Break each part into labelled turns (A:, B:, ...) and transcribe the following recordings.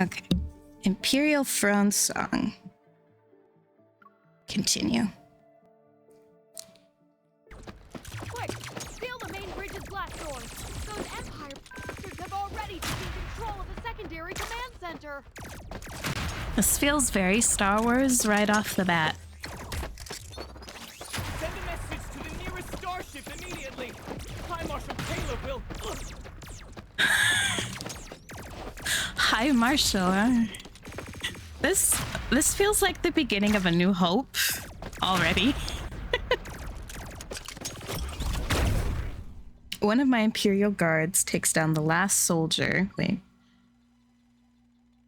A: Okay. Imperial Thronesong. Continue.
B: Quick! Steal the main bridge's blast doors! Those Empire bastards have already taken control of the secondary command center!
A: This feels very Star Wars right off the bat.
C: Send a message to the nearest starship immediately! High Marshal Caleb will...
A: Hi, Marshall. This feels like the beginning of A New Hope already. One of my Imperial guards takes down the last soldier. Wait.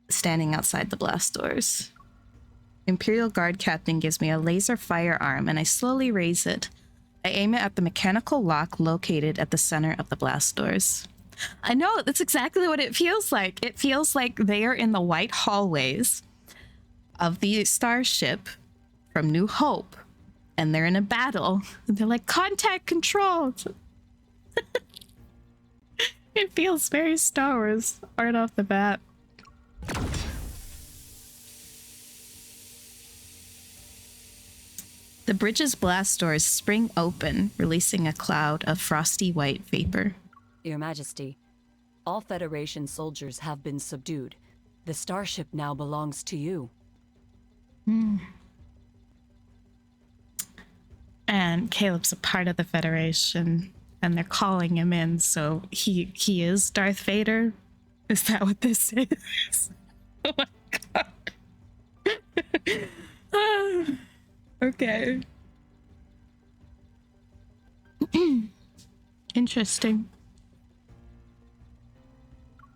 A: Standing outside the blast doors. Imperial Guard Captain gives me a laser firearm and I slowly raise it. I aim it at the mechanical lock located at the center of the blast doors. I know, that's exactly what it feels like. It feels like they are in the white hallways of the starship from New Hope and they're in a battle. And they're like, contact control. It feels very Star Wars right off the bat. The bridge's blast doors spring open, releasing a cloud of frosty white vapor.
D: Your Majesty, all Federation soldiers have been subdued. The starship now belongs to you.
A: And Caleb's a part of the Federation, and they're calling him in, so he is Darth Vader? Is that what this is? Oh my god. Okay. Interesting.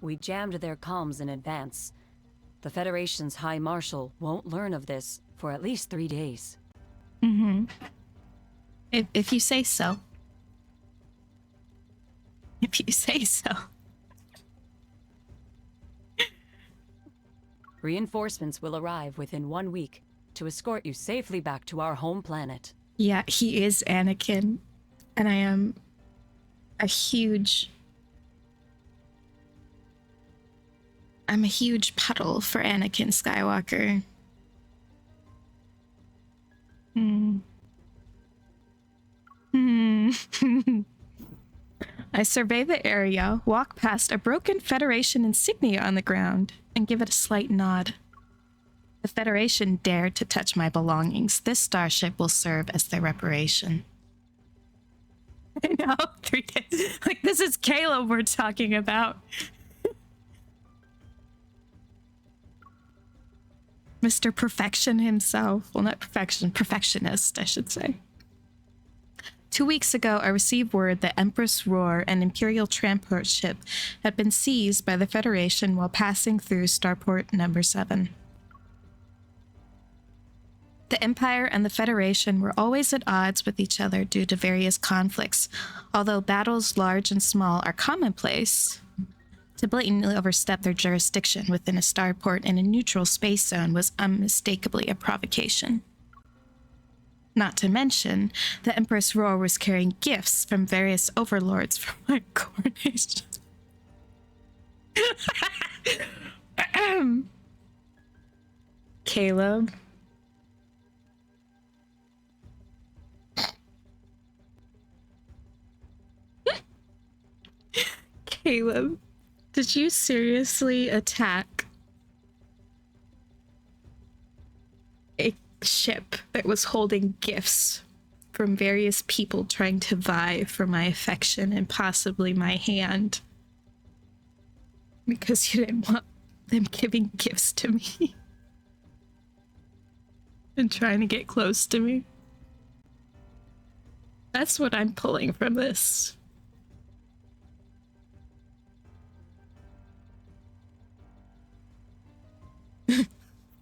D: We jammed their comms in advance. The Federation's High Marshal won't learn of this for at least 3 days.
A: If you say so. If you say so.
D: Reinforcements will arrive within 1 week to escort you safely back to our home planet.
A: Yeah, he is Anakin. And I am a huge... I'm a huge puddle for Anakin Skywalker. I survey the area, walk past a broken Federation insignia on the ground, and give it a slight nod. The Federation dared to touch my belongings. This starship will serve as their reparation. I know, 3 days. Like, this is Caleb we're talking about. Mr. Perfection himself. Well, not perfection, perfectionist, I should say. 2 weeks ago, I received word that Empress Roar, an Imperial transport ship, had been seized by the Federation while passing through Starport Number 7. The Empire and the Federation were always at odds with each other due to various conflicts, although battles large and small are commonplace. To blatantly overstep their jurisdiction within a starport in a neutral space zone was unmistakably a provocation. Not to mention, the Empress Roar was carrying gifts from various overlords for my coronation. Caleb. Caleb, did you seriously attack a ship that was holding gifts from various people trying to vie for my affection and possibly my hand? Because you didn't want them giving gifts to me and trying to get close to me? That's what I'm pulling from this.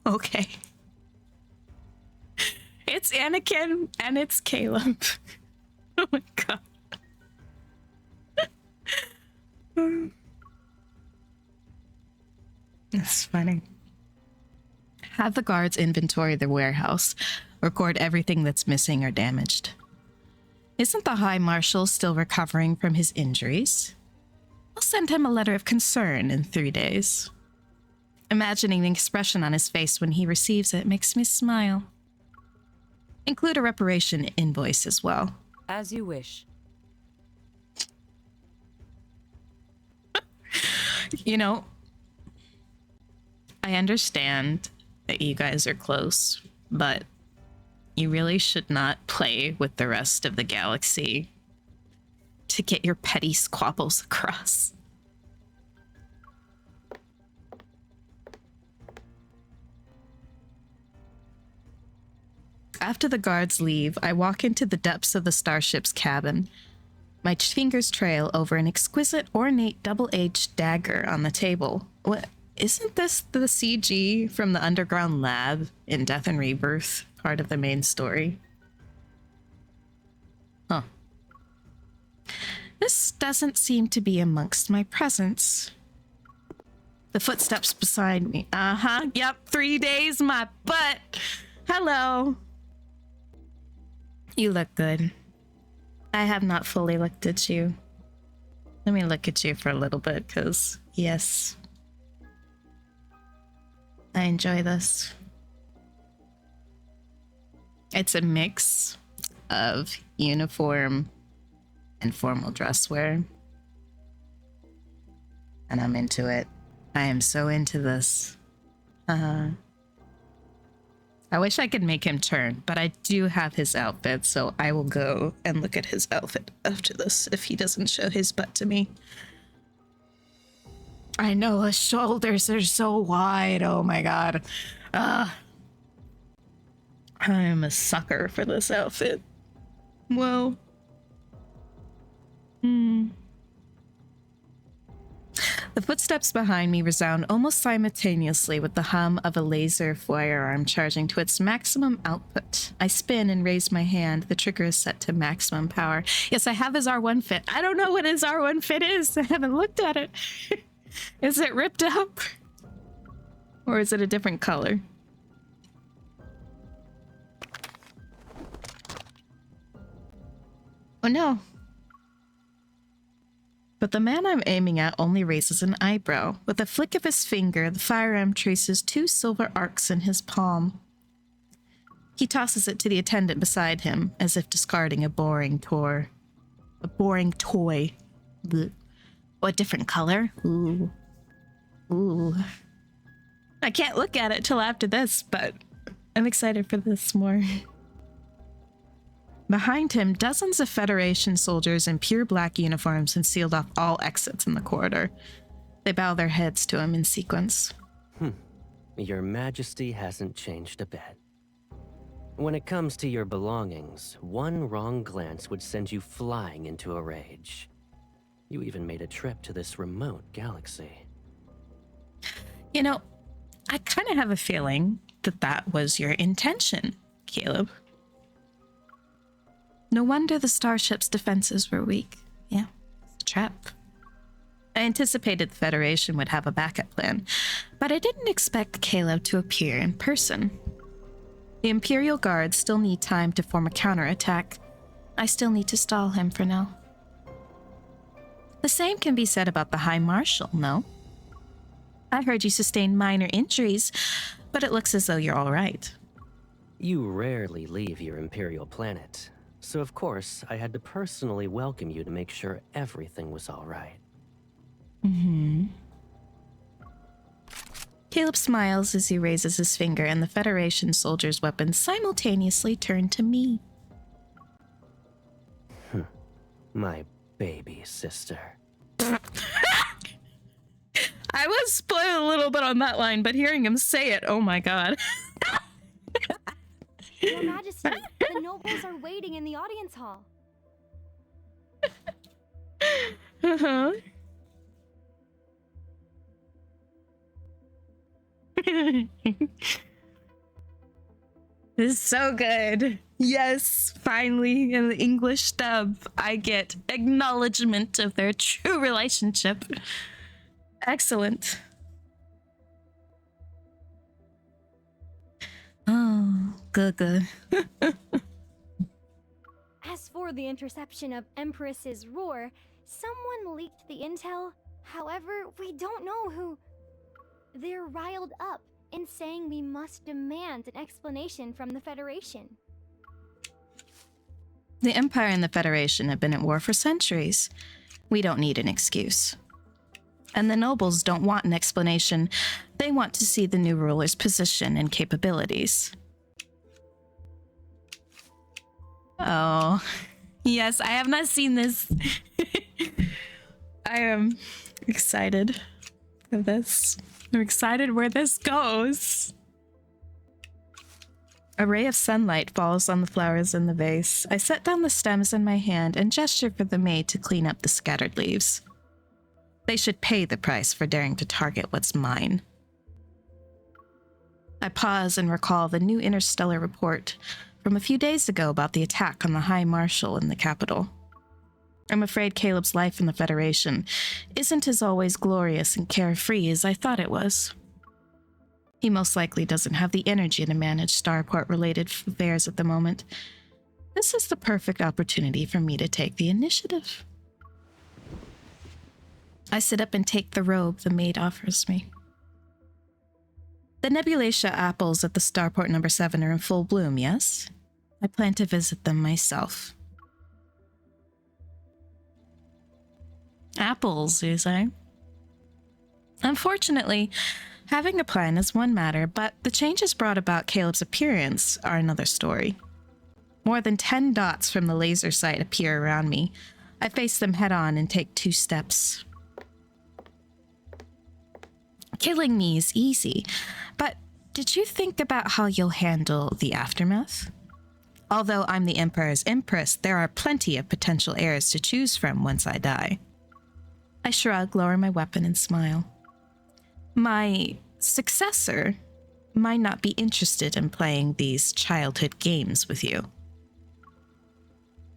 A: Okay. It's Anakin and it's Caleb. Oh my god. That's funny. Have the guards inventory the warehouse. Record everything that's missing or damaged. Isn't the High Marshal still recovering from his injuries? I'll send him a letter of concern in 3 days. Imagining the expression on his face when he receives it makes me smile. Include a reparation invoice as well.
D: As you wish.
A: You know, I understand that you guys are close, but you really should not play with the rest of the galaxy to get your petty squabbles across. After the guards leave, I walk into the depths of the starship's cabin. My fingers trail over an exquisite, ornate, double-edged dagger on the table. What? Isn't this the CG from the underground lab in Death and Rebirth, part of the main story? Huh. This doesn't seem to be amongst my presents. The footsteps beside me. Yep, 3 days, my butt. Hello. You look good. I have not fully looked at you. Let me look at you for a little bit, because, yes, I enjoy this. It's a mix of uniform and formal dress wear. And I'm into it. I am so into this. I wish I could make him turn, but I do have his outfit, so I will go and look at his outfit after this if he doesn't show his butt to me. I know his shoulders are so wide. Oh my god. I am a sucker for this outfit. Whoa. The footsteps behind me resound almost simultaneously with the hum of a laser firearm charging to its maximum output. I spin and raise my hand. The trigger is set to maximum power. Yes, I have his R1 fit. I don't know what his R1 fit is. I haven't looked at it. Is it ripped up? Or is it a different color? Oh no. But the man I'm aiming at only raises an eyebrow. With a flick of his finger, the firearm traces 2 silver arcs in his palm. He tosses it to the attendant beside him, as if discarding a boring toy. Blech. Oh, a different color? Ooh. Ooh. I can't look at it till after this, but I'm excited for this more. Behind him, dozens of Federation soldiers in pure black uniforms had sealed off all exits in the corridor. They bow their heads to him in sequence.
E: Your Majesty hasn't changed a bit. When it comes to your belongings, one wrong glance would send you flying into a rage. You even made a trip to this remote galaxy.
A: You know, I kind of have a feeling that that was your intention, Caleb. No wonder the starship's defenses were weak. Yeah, it's a trap. I anticipated the Federation would have a backup plan, but I didn't expect Caleb to appear in person. The Imperial guards still need time to form a counterattack. I still need to stall him for now. The same can be said about the High Marshal, no? I heard you sustained minor injuries, but it looks as though you're all right.
E: You rarely leave your Imperial planet. So of course, I had to personally welcome you to make sure everything was all right.
A: Caleb smiles as he raises his finger, and the Federation soldiers' weapons simultaneously turn to me.
E: My baby sister.
A: I was spoiled a little bit on that line, but hearing him say it, oh my god.
B: Your Majesty, the nobles are waiting in the audience hall.
A: Uh-huh. This is so good. Yes, finally, in the English dub, I get acknowledgement of their true relationship. Excellent. Oh, good.
B: As for the interception of Empress's roar, someone leaked the intel. However, we don't know who...
F: They're riled up and saying we must demand an explanation from the Federation.
A: The Empire and the Federation have been at war for centuries. We don't need an excuse. And the nobles don't want an explanation. They want to see the new ruler's position and capabilities. Oh, yes, I have not seen this. I am excited for this. I'm excited where this goes. A ray of sunlight falls on the flowers in the vase. I set down the stems in my hand and gesture for the maid to clean up the scattered leaves. They should pay the price for daring to target what's mine. I pause and recall the new interstellar report from a few days ago about the attack on the High Marshal in the capital. I'm afraid Caleb's life in the Federation isn't as always glorious and carefree as I thought it was. He most likely doesn't have the energy to manage starport-related affairs at the moment. This is the perfect opportunity for me to take the initiative. I sit up and take the robe the maid offers me. The Nebulatia apples at the starport number 7 are in full bloom, yes? I plan to visit them myself. Apples, you say? Unfortunately, having a plan is one matter, but the changes brought about Caleb's appearance are another story. More than 10 dots from the laser sight appear around me. I face them head on and take 2 steps. Killing me is easy, but did you think about how you'll handle the aftermath? Although I'm the Emperor's Empress, there are plenty of potential heirs to choose from once I die. I shrug, lower my weapon, and smile. My successor might not be interested in playing these childhood games with you.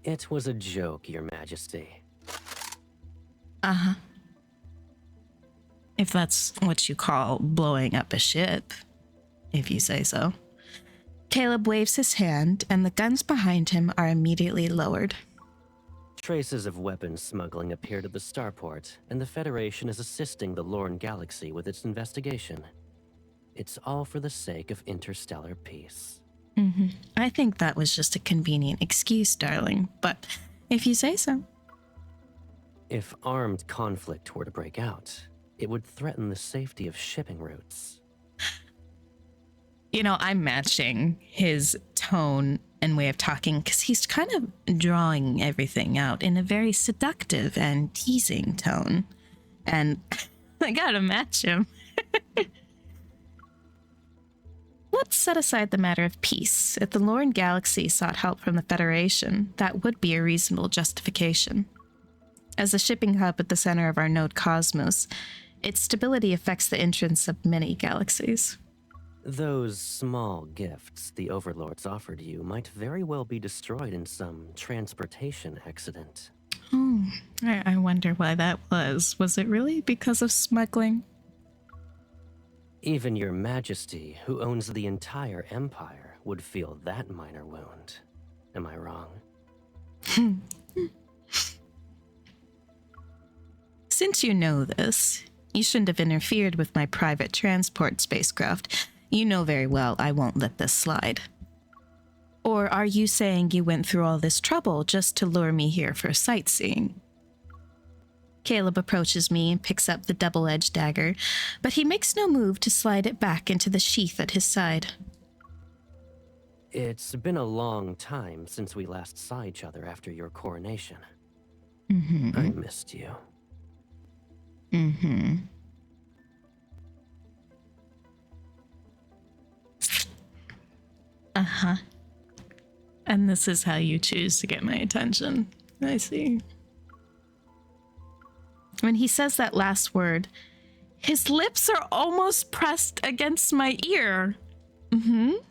E: It was a joke, Your Majesty.
A: Uh-huh. If that's what you call blowing up a ship, if you say so. Caleb waves his hand, and the guns behind him are immediately lowered.
E: Traces of weapons smuggling appeared at the starport, and the Federation is assisting the Lorne Galaxy with its investigation. It's all for the sake of interstellar peace.
A: I think that was just a convenient excuse, darling, but if you say so.
E: If armed conflict were to break out, it would threaten the safety of shipping routes.
A: You know, I'm matching his tone and way of talking because he's kind of drawing everything out in a very seductive and teasing tone. And I gotta match him. Let's set aside the matter of peace. If the Lorne Galaxy sought help from the Federation, that would be a reasonable justification. As a shipping hub at the center of our node cosmos, its stability affects the entrance of many galaxies.
E: Those small gifts the overlords offered you might very well be destroyed in some transportation accident.
A: Oh, I wonder why that was. Was it really because of smuggling?
E: Even Your Majesty, who owns the entire Empire, would feel that minor wound. Am I wrong?
A: Since you know this, you shouldn't have interfered with my private transport spacecraft. You know very well I won't let this slide. Or are you saying you went through all this trouble just to lure me here for sightseeing? Caleb approaches me and picks up the double-edged dagger, but he makes no move to slide it back into the sheath at his side.
E: It's been a long time since we last saw each other after your coronation. I missed you.
A: Uh-huh. And this is how you choose to get my attention. I see. When he says that last word, his lips are almost pressed against my ear. Only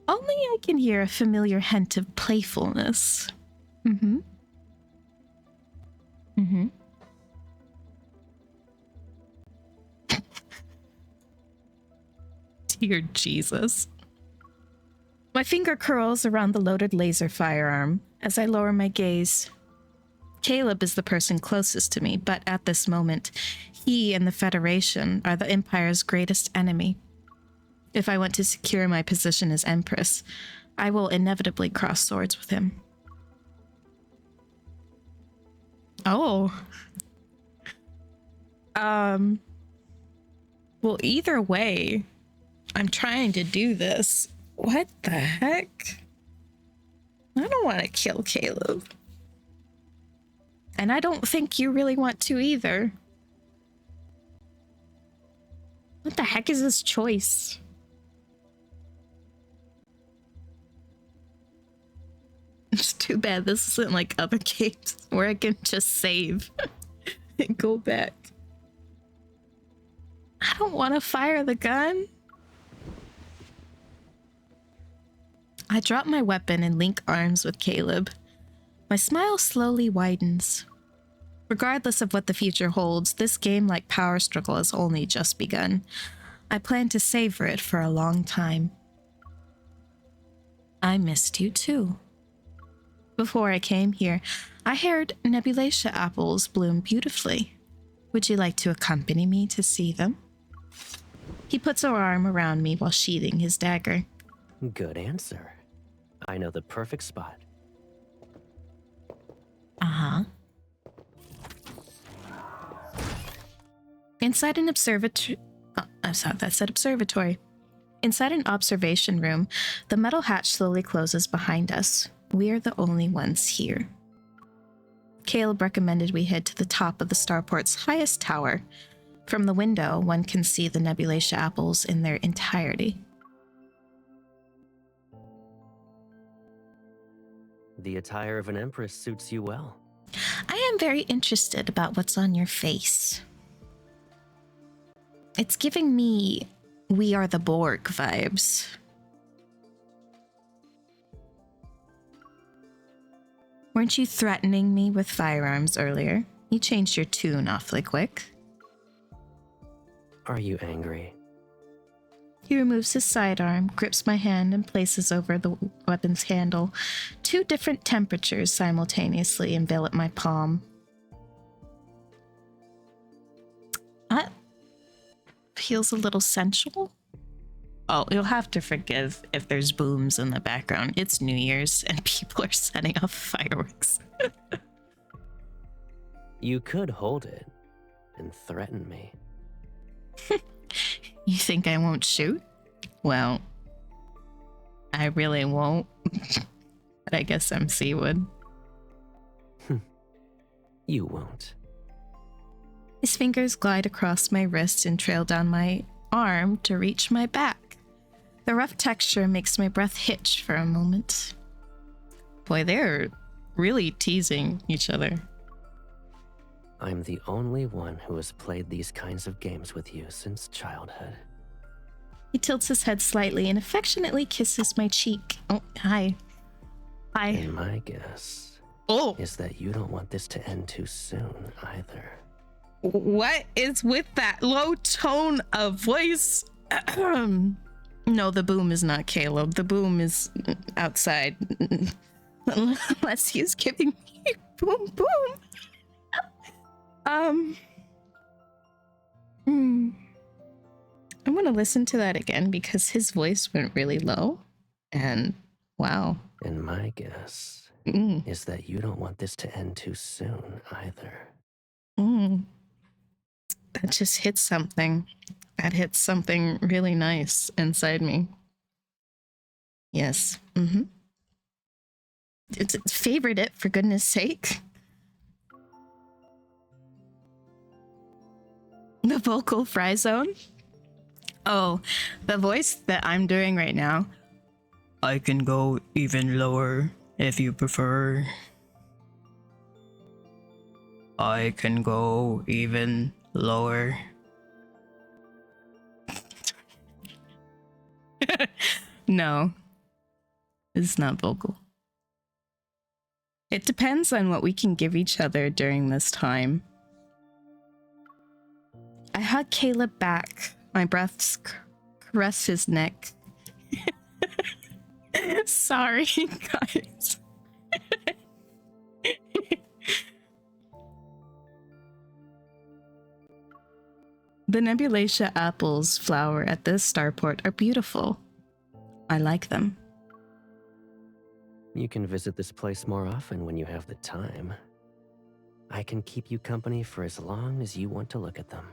A: I can hear a familiar hint of playfulness. Dear Jesus. My finger curls around the loaded laser firearm as I lower my gaze. Caleb is the person closest to me, but at this moment, he and the Federation are the Empire's greatest enemy. If I want to secure my position as Empress, I will inevitably cross swords with him. Oh. Well, either way, I'm trying to do this. What the heck? I don't want to kill Caleb. And I don't think you really want to either. What the heck is this choice? It's too bad this isn't like other games where I can just save and go back. I don't want to fire the gun. I drop my weapon and link arms with Caleb. My smile slowly widens. Regardless of what the future holds, this game-like power struggle has only just begun. I plan to savor it for a long time. I missed you too. Before I came here, I heard nebulacea apples bloom beautifully. Would you like to accompany me to see them? He puts her arm around me while sheathing his dagger.
E: Good answer. I know the perfect spot.
A: Uh-huh. Inside an observatory... I thought that said observatory. Inside an observation room, the metal hatch slowly closes behind us. We are the only ones here. Caleb recommended we head to the top of the starport's highest tower. From the window, one can see the nebulacea apples in their entirety.
E: The attire of an empress suits you well.
A: I am very interested about what's on your face. It's giving me We Are the Borg vibes. Weren't you threatening me with firearms earlier? You changed your tune awfully quick.
E: Are you angry?
A: He removes his sidearm, grips my hand, and places over the weapon's handle. 2 different temperatures simultaneously envelop my palm. That feels a little sensual. Oh, you'll have to forgive if there's booms in the background. It's New Year's and people are setting off fireworks.
E: You could hold it and threaten me.
A: You think I won't shoot? Well, I really won't. But I guess MC would.
E: You won't.
A: His fingers glide across my wrist and trail down my arm to reach my back. The rough texture makes my breath hitch for a moment. Boy, they're really teasing each other.
E: I'm the only one who has played these kinds of games with you since childhood.
A: He tilts his head slightly and affectionately kisses my cheek. Oh, hi. Hi.
E: And my guess is that you don't want this to end too soon either.
A: What is with that low tone of voice? No, the boom is not Caleb. The boom is outside. Unless he's giving me boom boom. I'm gonna listen to that again because his voice went really low. And wow.
E: And my guess is that you don't want this to end too soon either.
A: That just hit something. That hit something really nice inside me. Yes. It's favorite it, for goodness sake. The vocal fry zone? Oh, the voice that I'm doing right now. I can go even lower if you prefer. I can go even lower. No, it's not vocal. It depends on what we can give each other during this time. I hug Caleb back. My breaths caress his neck. Sorry, guys. The Nebulatia apples flower at this starport are beautiful. I like them.
E: You can visit this place more often when you have the time. I can keep you company for as long as you want to look at them.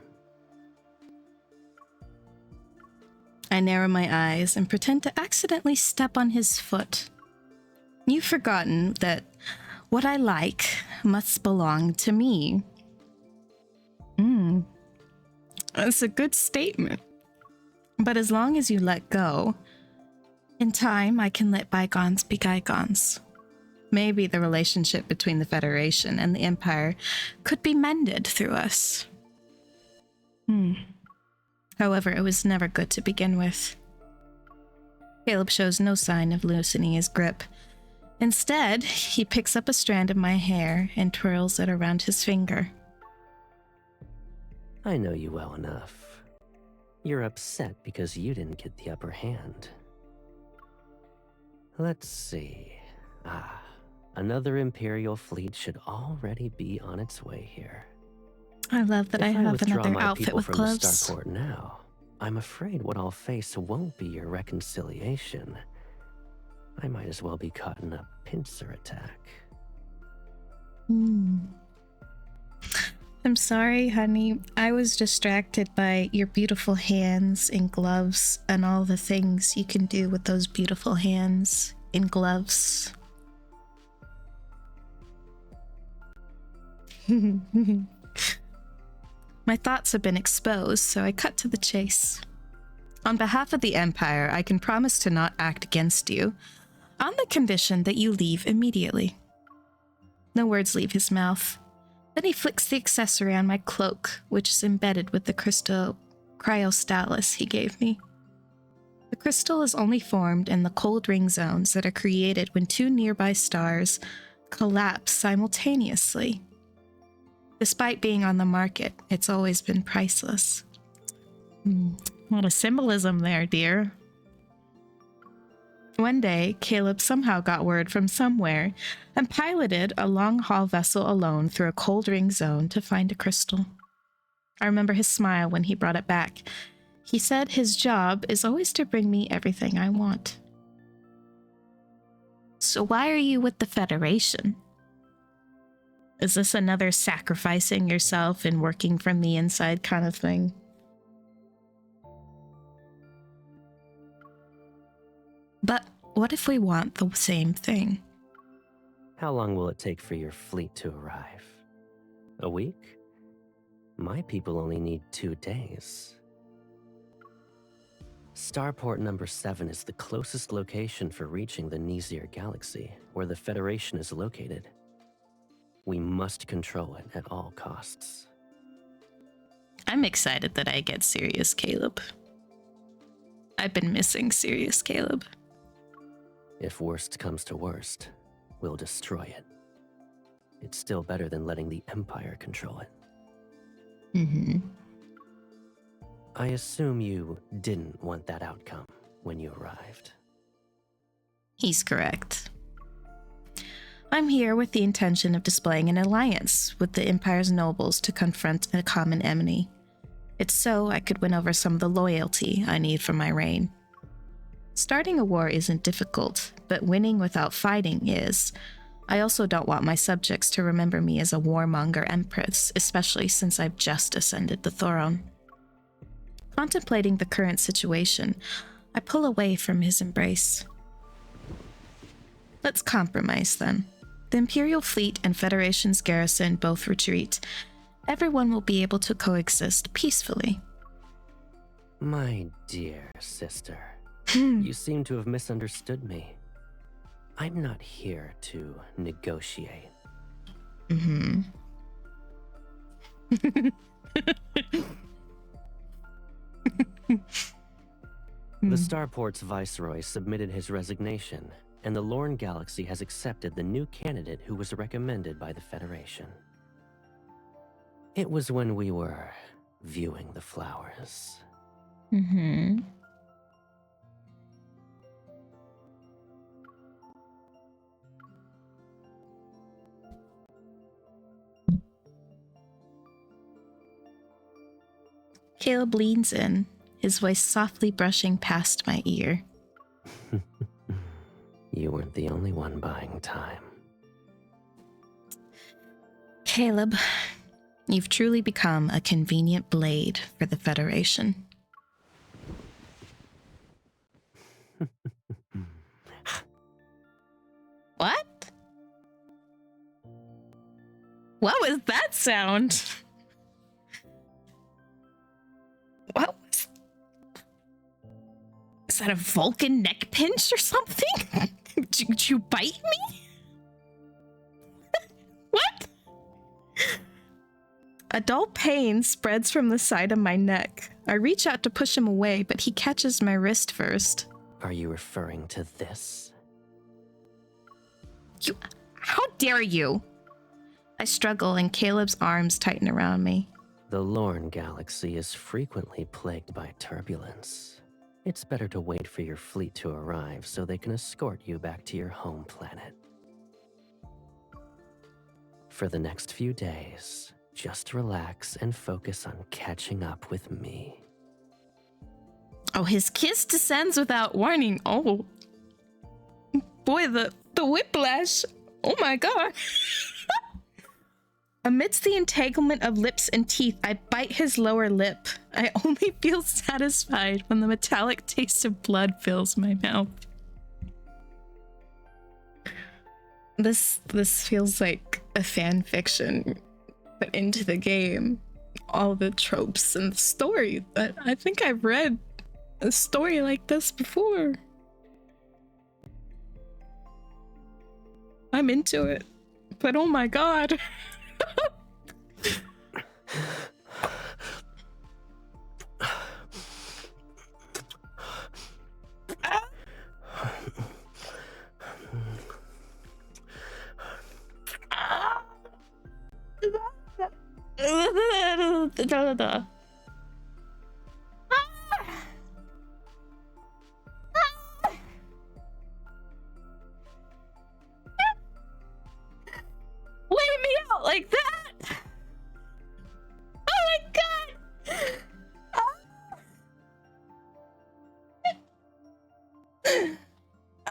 A: I narrow my eyes and pretend to accidentally step on his foot. You've forgotten that what I like must belong to me. That's a good statement. But as long as you let go, in time I can let bygones be bygones. Maybe the relationship between the Federation and the Empire could be mended through us. However, it was never good to begin with. Caleb shows no sign of loosening his grip. Instead, he picks up a strand of my hair and twirls it around his finger.
E: I know you well enough. You're upset because you didn't get the upper hand. Let's see. Another Imperial fleet should already be on its way here.
A: I love that I have another outfit with gloves.
E: The starport now, I'm afraid what I'll face won't be your reconciliation. I might as well be caught in a pincer attack.
A: I'm sorry, honey. I was distracted by your beautiful hands in gloves and all the things you can do with those beautiful hands in gloves. My thoughts have been exposed, so I cut to the chase. On behalf of the Empire, I can promise to not act against you, on the condition that you leave immediately. No words leave his mouth. Then he flicks the accessory on my cloak, which is embedded with the crystal cryostalus he gave me. The crystal is only formed in the cold ring zones that are created when two nearby stars collapse simultaneously. Despite being on the market, it's always been priceless. What a symbolism there, dear. One day, Caleb somehow got word from somewhere and piloted a long-haul vessel alone through a cold ring zone to find a crystal. I remember his smile when he brought it back. He said his job is always to bring me everything I want. So why are you with the Federation? Is this another sacrificing yourself and working from the inside kind of thing? But what if we want the same thing?
E: How long will it take for your fleet to arrive? A week? My people only need 2 days. Starport number 7 is the closest location for reaching the Nizir galaxy, where the Federation is located. We must control it at all costs.
A: I'm excited that I get serious, Caleb. I've been missing serious, Caleb.
E: If worst comes to worst, we'll destroy it. It's still better than letting the Empire control it. I assume you didn't want that outcome when you arrived.
A: He's correct. I'm here with the intention of displaying an alliance with the Empire's nobles to confront a common enemy. It's so I could win over some of the loyalty I need for my reign. Starting a war isn't difficult, but winning without fighting is. I also don't want my subjects to remember me as a warmonger empress, especially since I've just ascended the throne. Contemplating the current situation, I pull away from his embrace. Let's compromise then. The Imperial fleet and Federation's garrison both retreat. Everyone will be able to coexist peacefully.
E: My dear sister, you seem to have misunderstood me. I'm not here to negotiate. The Starport's viceroy submitted his resignation, and the Lorne Galaxy has accepted the new candidate who was recommended by the Federation. It was when we were viewing the flowers.
A: Caleb leans in, his voice softly brushing past my ear.
E: You weren't the only one buying time.
A: Caleb, you've truly become a convenient blade for the Federation. What? What was that sound? What was... Is that a Vulcan neck pinch or something? Did you bite me? What? A dull pain spreads from the side of my neck. I reach out to push him away, but he catches my wrist first.
E: Are you referring to this?
A: You... How dare you? I struggle and Caleb's arms tighten around me.
E: The Lorne galaxy is frequently plagued by turbulence. It's better to wait for your fleet to arrive so they can escort you back to your home planet. For the next few days, just relax and focus on catching up with me.
A: Oh, his kiss descends without warning. Oh. Boy, the whiplash. Oh my god. Amidst the entanglement of lips and teeth, I bite his lower lip. I only feel satisfied when the metallic taste of blood fills my mouth. This feels like a fan fiction, but into the game. All the tropes and the story. But I think I've read a story like this before. I'm into it. But oh my god. Lay me out like that! Oh my god!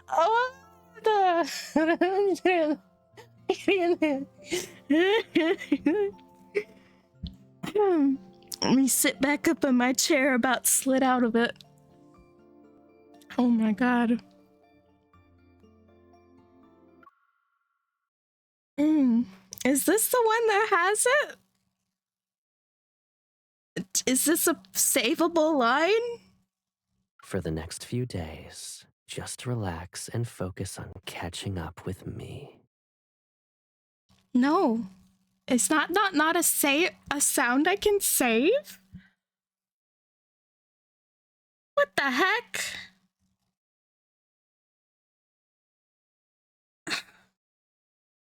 A: Oh, Let me sit back up in my chair, about slid out of it. Oh my god. Is this the one that has it? Is this a savable line?
E: For the next few days, just relax and focus on catching up with me.
A: No. It's not a sound I can save? What the heck?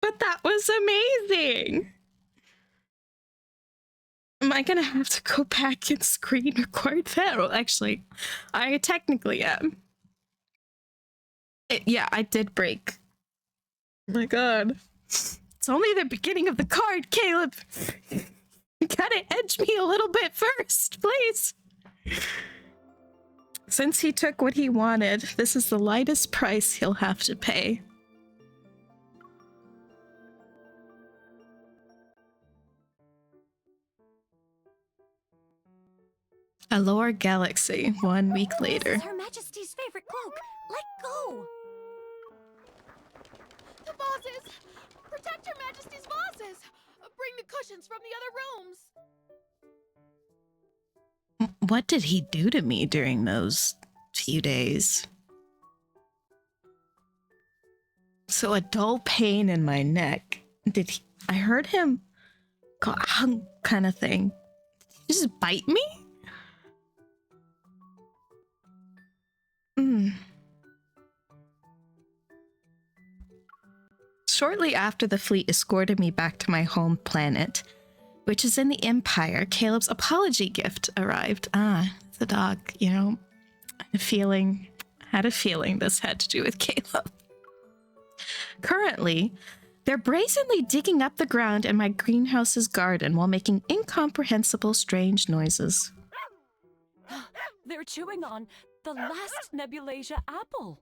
A: But that was amazing. Am I gonna have to go back and screen record that? Well, actually, I technically am. Yeah, I did break. Oh my god. It's only the beginning of the card, Caleb. You gotta edge me a little bit first, please. Since he took what he wanted, this is the lightest price he'll have to pay. Alor Galaxy, 1 week later.
D: This is Her Majesty's favorite cloak. Let go.
B: The vases! Protect Your Majesty's vases! Bring the cushions from the other rooms!
A: What did he do to me during those few days? So a dull pain in my neck. I heard him go hung kind of thing. Did he just bite me? Shortly after the fleet escorted me back to my home planet, which is in the Empire, Caleb's apology gift arrived. The dog, you know. Had a feeling this had to do with Caleb. Currently, they're brazenly digging up the ground in my greenhouse's garden while making incomprehensible, strange noises.
D: They're chewing on the last Nebulasia apple.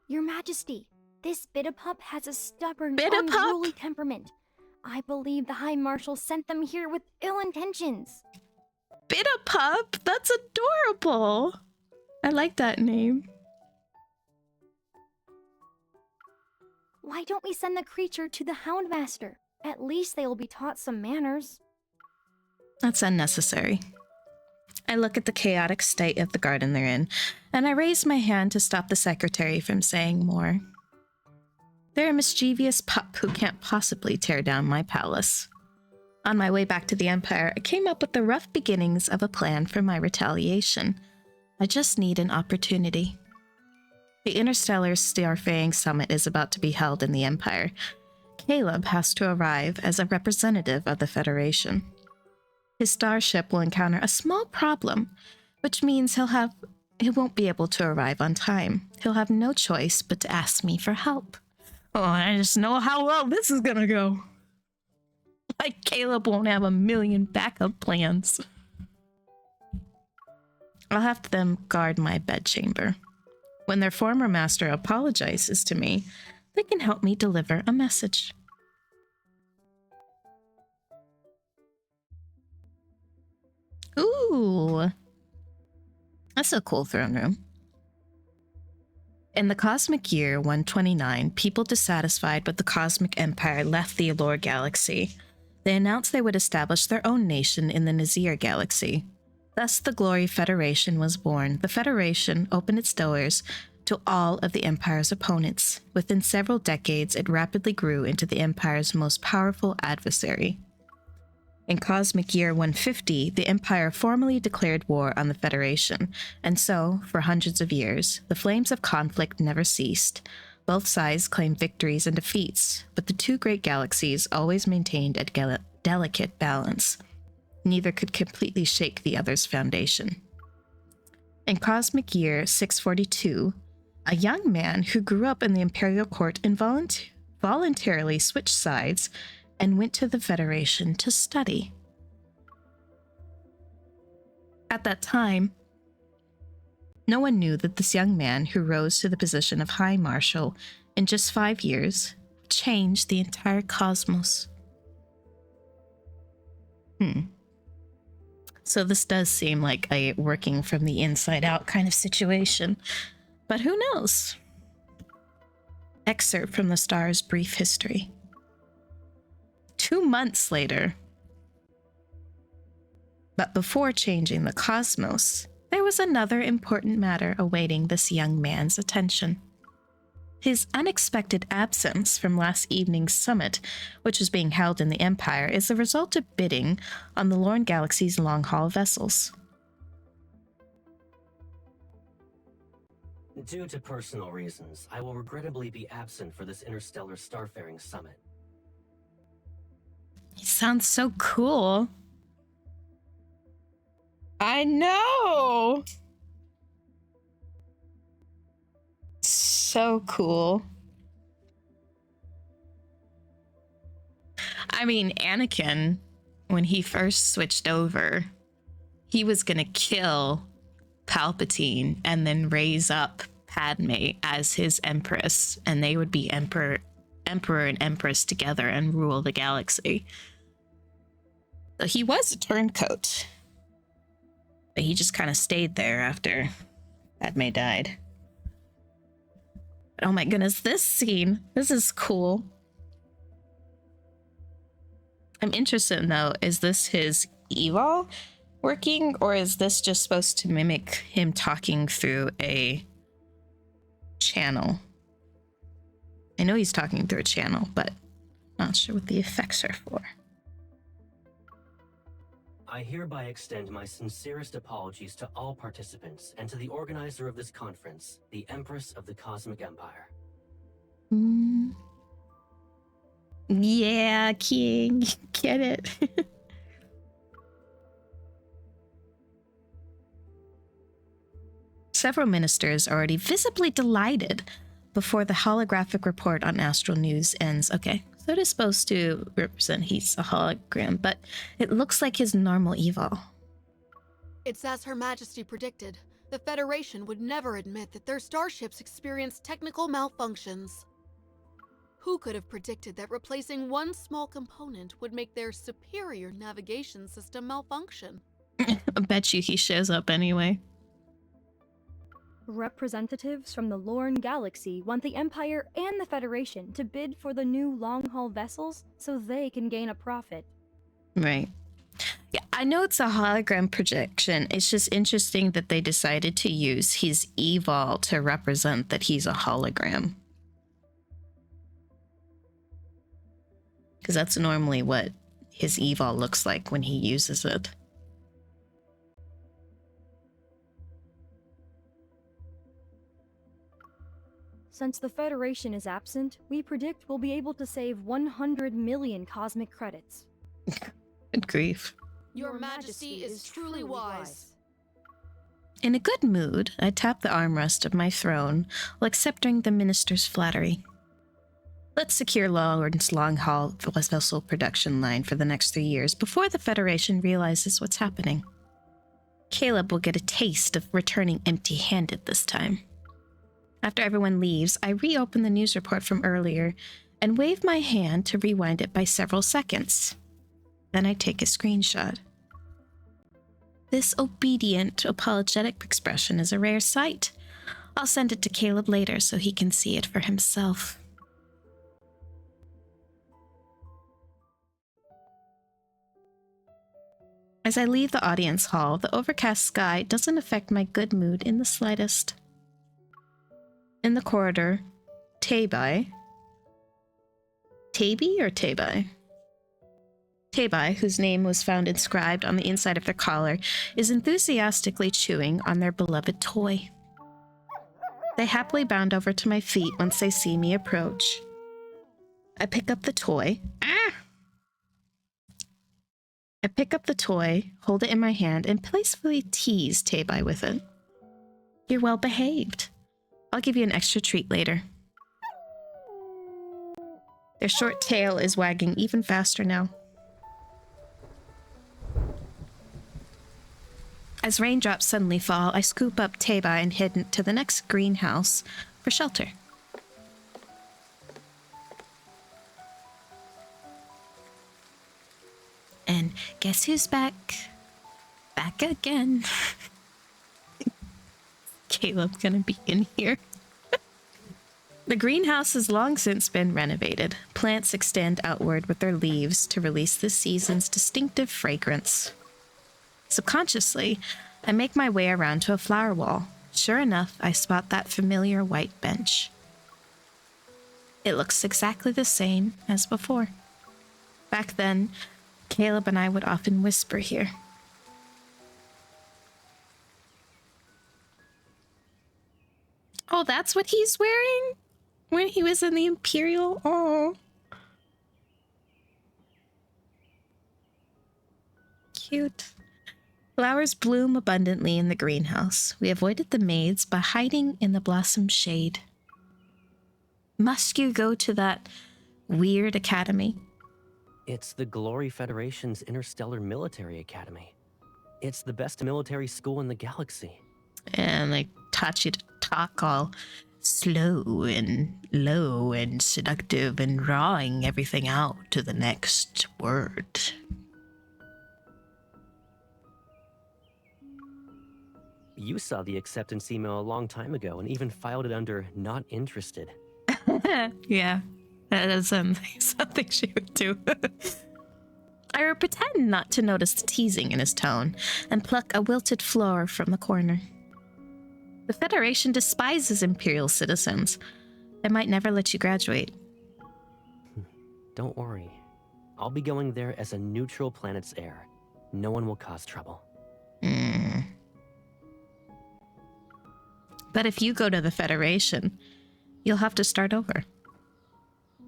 F: Your Majesty, this Bitapup has a stubborn,
A: Bitapup?
F: unruly temperament. I believe the High Marshal sent them here with ill intentions.
A: Bitapup? That's adorable. I like that name.
F: Why don't we send the creature to the Houndmaster? At least they will be taught some manners.
A: That's unnecessary. I look at the chaotic state of the garden they're in, and I raise my hand to stop the secretary from saying more. They're a mischievous pup who can't possibly tear down my palace. On my way back to the Empire, I came up with the rough beginnings of a plan for my retaliation. I just need an opportunity. The Interstellar Starfaring Summit is about to be held in the Empire. Caleb has to arrive as a representative of the Federation. His starship will encounter a small problem, which means he won't be able to arrive on time. He'll have no choice but to ask me for help. Oh, I just know how well this is gonna go. Like Caleb won't have a million backup plans. I'll have them guard my bedchamber. When their former master apologizes to me, they can help me deliver a message. Ooh, that's a cool throne room. In the cosmic year 129, people dissatisfied with the cosmic empire left the Allure galaxy. They announced they would establish their own nation in the Nazir galaxy. Thus, the Glory Federation was born. The Federation opened its doors to all of the Empire's opponents. Within several decades, it rapidly grew into the Empire's most powerful adversary. In Cosmic Year 150, the Empire formally declared war on the Federation, and so, for hundreds of years, the flames of conflict never ceased. Both sides claimed victories and defeats, but the two great galaxies always maintained a delicate balance. Neither could completely shake the other's foundation. In Cosmic Year 642, a young man who grew up in the Imperial Court voluntarily switched sides and went to the Federation to study. At that time, no one knew that this young man who rose to the position of High Marshal in just 5 years changed the entire cosmos. So this does seem like a working from the inside out kind of situation, but who knows? Excerpt from the Star's brief history. 2 months later. But before changing the cosmos, there was another important matter awaiting this young man's attention. His unexpected absence from last evening's summit, which was being held in the Empire, is the result of bidding on the Lorne Galaxy's long-haul vessels.
E: Due to personal reasons, I will regrettably be absent for this interstellar starfaring summit.
A: He sounds so cool. I know! So cool. I mean, Anakin, when he first switched over, he was gonna kill Palpatine and then raise up Padme as his empress, and they would be emperor and empress together and rule the galaxy. So he was a turncoat, but he just kind of stayed there after Padme died. Oh my goodness, this scene, this is cool. I'm interested though, is this his evil working, or is this just supposed to mimic him talking through a channel? I know he's talking through a channel, but not sure what the effects are for.
E: I hereby extend my sincerest apologies to all participants and to the organizer of this conference, the Empress of the Cosmic Empire.
A: Yeah, King, get it. Several ministers are already visibly delighted before the holographic report on Astral News ends. Okay, so it is supposed to represent he's a hologram, but it looks like his normal eval.
B: It's as Her Majesty predicted. The Federation would never admit that their starships experience technical malfunctions. Who could have predicted that replacing one small component would make their superior navigation system malfunction?
A: I bet you he shows up anyway.
F: Representatives from the Lorne Galaxy want the Empire and the Federation to bid for the new long-haul vessels so they can gain a profit.
A: Right. Yeah, I know it's a hologram projection. It's just interesting that they decided to use his evol to represent that he's a hologram. Because that's normally what his evol looks like when he uses it.
F: Since the Federation is absent, we predict we'll be able to save 100 million cosmic credits.
A: Good grief.
B: Your Majesty is truly wise.
A: In a good mood, I tap the armrest of my throne while accepting the minister's flattery. Let's secure Lawrence's long-haul vessel production line for the next 3 years before the Federation realizes what's happening. Caleb will get a taste of returning empty-handed this time. After everyone leaves, I reopen the news report from earlier and wave my hand to rewind it by several seconds. Then I take a screenshot. This obedient, apologetic expression is a rare sight. I'll send it to Caleb later so he can see it for himself. As I leave the audience hall, the overcast sky doesn't affect my good mood in the slightest. In the corridor, Tabai, whose name was found inscribed on the inside of their collar, is enthusiastically chewing on their beloved toy. They happily bound over to my feet once they see me approach. I pick up the toy. Hold it in my hand, and playfully tease Tabai with it. You're well behaved. I'll give you an extra treat later. Their short tail is wagging even faster now. As raindrops suddenly fall, I scoop up Tabai and head to the next greenhouse for shelter. And guess who's back? Back again. Caleb's gonna be in here. The greenhouse has long since been renovated. Plants extend outward with their leaves to release the season's distinctive fragrance. Subconsciously, I make my way around to a flower wall. Sure enough, I spot that familiar white bench. It looks exactly the same as before. Back then, Caleb and I would often whisper here. Oh, that's what he's wearing when he was in the Imperial? Oh. Cute. Flowers bloom abundantly in the greenhouse. We avoided the maids by hiding in the blossom shade. Must you go to that weird academy?
E: It's the Glory Federation's Interstellar Military Academy. It's the best military school in the galaxy.
A: And they taught you to talk all slow and low and seductive and drawing everything out to the next word.
E: You saw the acceptance email a long time ago and even filed it under not interested.
A: Yeah, that is something she would do. I would pretend not to notice the teasing in his tone and pluck a wilted flower from the corner. The Federation despises Imperial citizens. They might never let you graduate.
E: Don't worry. I'll be going there as a neutral planet's heir. No one will cause trouble.
A: But if you go to the Federation, you'll have to start over.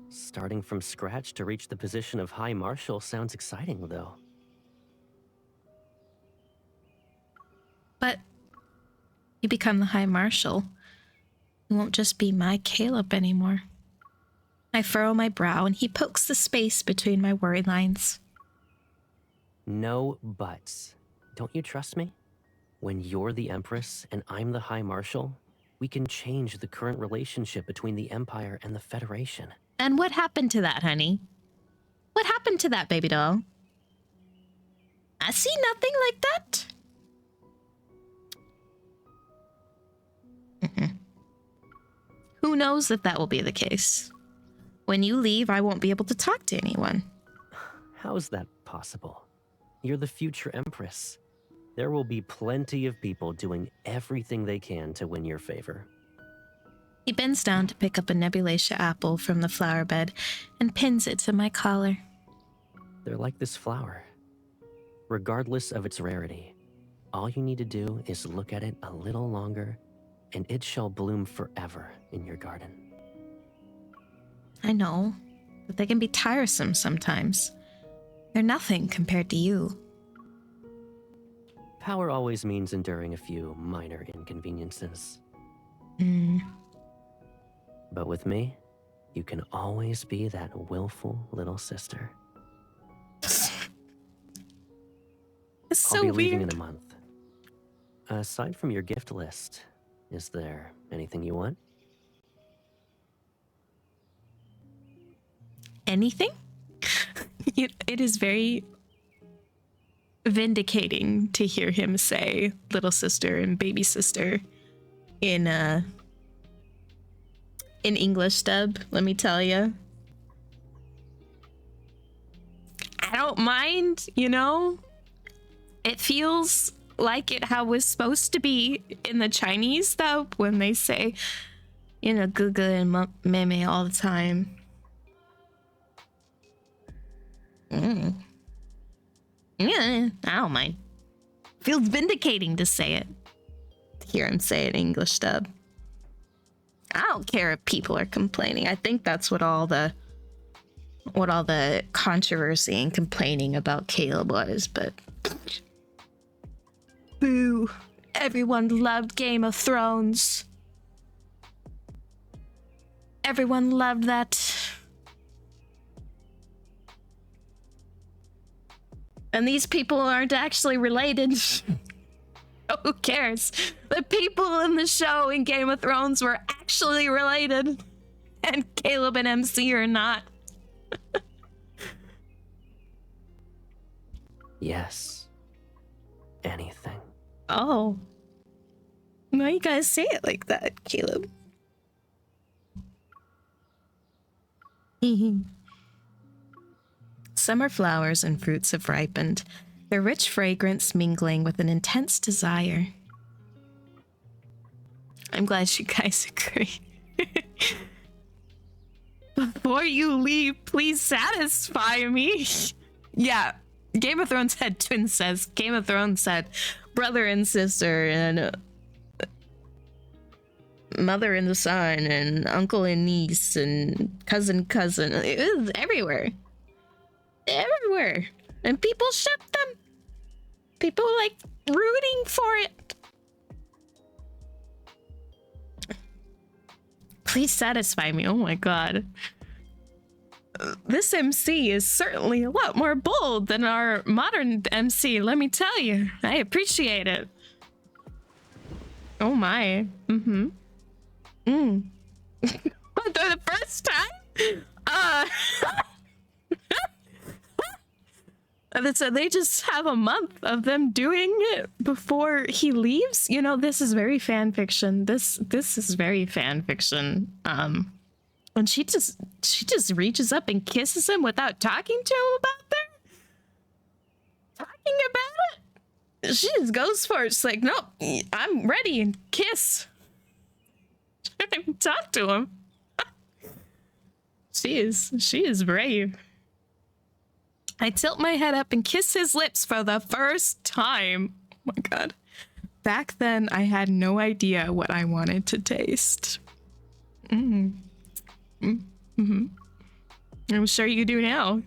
E: Starting from scratch to reach the position of High Marshal sounds exciting, though.
A: But you become the High Marshal. You won't just be my Caleb anymore. I furrow my brow and he pokes the space between my worry lines.
E: No buts. Don't you trust me? When you're the Empress and I'm the High Marshal, we can change the current relationship between the Empire and the Federation.
A: And what happened to that, honey? What happened to that, baby doll? I see nothing like that. Who knows if that will be the case? When you leave, I won't be able to talk to anyone.
E: How is that possible? You're the future Empress. There will be plenty of people doing everything they can to win your favor.
A: He bends down to pick up a Nebulatia apple from the flower bed and pins it to my collar.
E: They're like this flower. Regardless of its rarity, all you need to do is look at it a little longer, and it shall bloom forever in your garden.
A: I know, but they can be tiresome sometimes. They're nothing compared to you.
E: Power always means enduring a few minor inconveniences. But with me, you can always be that willful little sister.
A: It's so
E: I'll be
A: weird.
E: leaving in a month. Aside from your gift list, is there anything you want?
A: Anything? It is very vindicating to hear him say little sister and baby sister in English dub, let me tell you. I don't mind, you know? It feels like it how was supposed to be in the Chinese dub when they say, you know, gugu and meme all the time. Yeah, I don't mind. Feels vindicating to say it. To hear him say it in English dub. I don't care if people are complaining. I think that's what all the controversy and complaining about Caleb was, but boo. Everyone loved Game of Thrones. Everyone loved that. And these people aren't actually related. Who cares? The people in the show in Game of Thrones were actually related. And Caleb and MC are not.
E: Yes. Anything.
A: Oh. Why you guys say it like that, Caleb? Summer flowers and fruits have ripened, their rich fragrance mingling with an intense desire. I'm glad you guys agree. Before you leave, please satisfy me. Yeah, Game of Thrones had twin says. Game of Thrones said brother and sister and mother and the son and uncle and niece and cousin. It was everywhere. Everywhere. And people ship them. People like rooting for it. Please satisfy me. Oh my god. This MC is certainly a lot more bold than our modern MC, let me tell you. I appreciate it. Oh my. For the first time? So they just have a month of them doing it before he leaves? You know, this is very fan fiction. This is very fan fiction. And she just reaches up and kisses him without talking to him about that? Talking about it? She just goes for it. She's like, nope, I'm ready, and kiss. She didn't even talk to him. She is brave. I tilt my head up and kiss his lips for the first time. Oh my god. Back then, I had no idea what I wanted to taste. I'm sure you do now.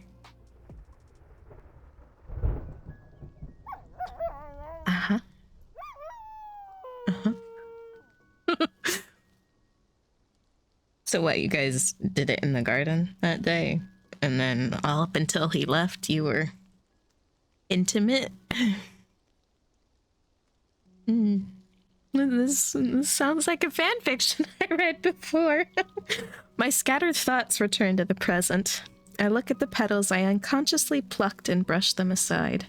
A: Uh-huh. So what, you guys did it in the garden that day? And then all up until he left, you were intimate? This sounds like a fan fiction I read before. My scattered thoughts return to the present. I look at the petals I unconsciously plucked and brushed them aside.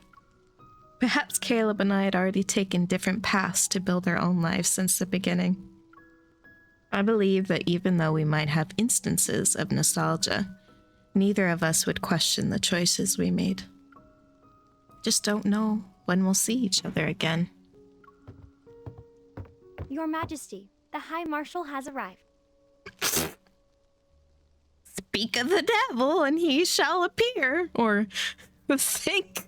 A: Perhaps Caleb and I had already taken different paths to build our own lives since the beginning. I believe that even though we might have instances of nostalgia, neither of us would question the choices we made. Just don't know when we'll see each other again.
F: Your Majesty, the High Marshal has arrived.
A: Speak of the devil and he shall appear. Or think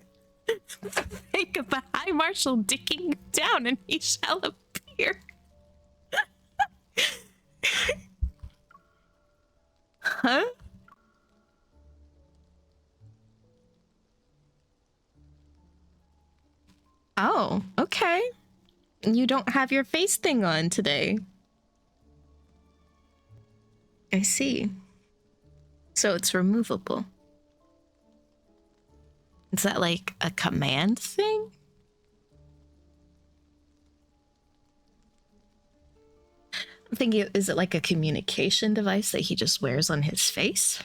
A: of the High Marshal dicking down and he shall appear. Huh? Oh, okay. You don't have your face thing on today. I see. So it's removable. Is that like a command thing? I'm thinking, is it like a communication device that he just wears on his face?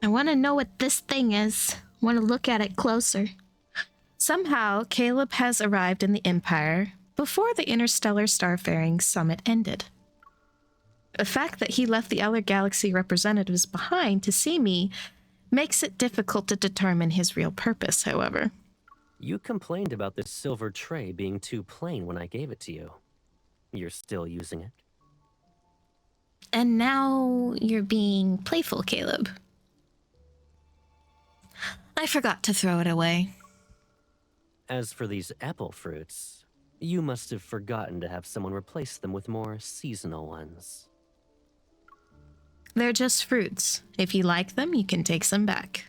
A: I want to know what this thing is. I want to look at it closer. Somehow, Caleb has arrived in the Empire before the Interstellar Starfaring Summit ended. The fact that he left the other galaxy representatives behind to see me makes it difficult to determine his real purpose, however.
E: You complained about this silver tray being too plain when I gave it to you. You're still using it?
A: And now you're being playful, Caleb. I forgot to throw it away.
E: As for these apple fruits, you must have forgotten to have someone replace them with more seasonal ones.
A: They're just fruits. If you like them, you can take some back.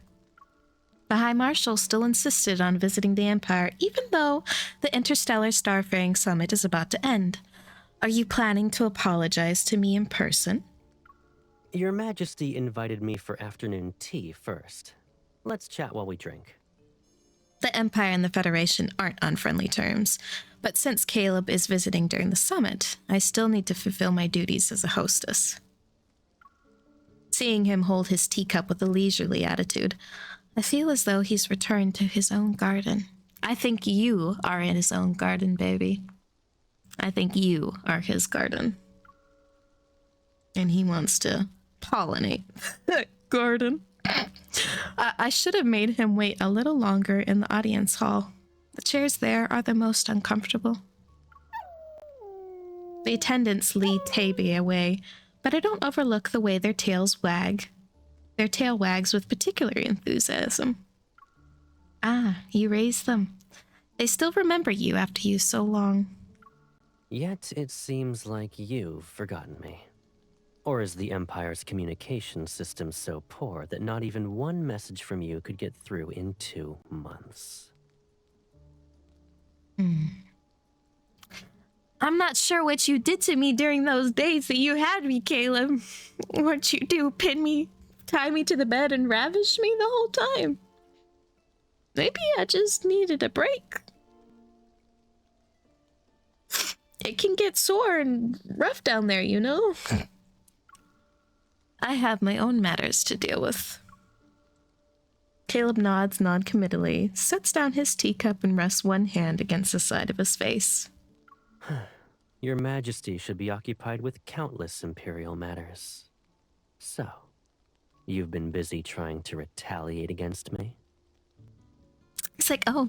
A: The High Marshal still insisted on visiting the Empire, even though the Interstellar Starfaring Summit is about to end. Are you planning to apologize to me in person?
E: Your Majesty invited me for afternoon tea first. Let's chat while we drink.
A: The Empire and the Federation aren't on friendly terms, but since Caleb is visiting during the summit, I still need to fulfill my duties as a hostess. Seeing him hold his teacup with a leisurely attitude, I feel as though he's returned to his own garden. I think you are in his own garden, baby. I think you are his garden. And he wants to pollinate that garden. I should have made him wait a little longer in the audience hall. The chairs there are the most uncomfortable. The attendants lead Taby away, but I don't overlook the way their tails wag. Their tail wags with particular enthusiasm. Ah, you raised them. They still remember you after you so long.
E: Yet it seems like you've forgotten me. Or is the Empire's communication system so poor that not even one message from you could get through in 2 months?
A: I'm not sure what you did to me during those days that you had me, Caleb. What'd you do? Pin me, tie me to the bed, and ravish me the whole time? Maybe I just needed a break. It can get sore and rough down there, you know? I have my own matters to deal with. Caleb nods non-committally, sets down his teacup, and rests one hand against the side of his face.
E: Your Majesty should be occupied with countless Imperial matters. So, you've been busy trying to retaliate against me?
A: It's like, oh,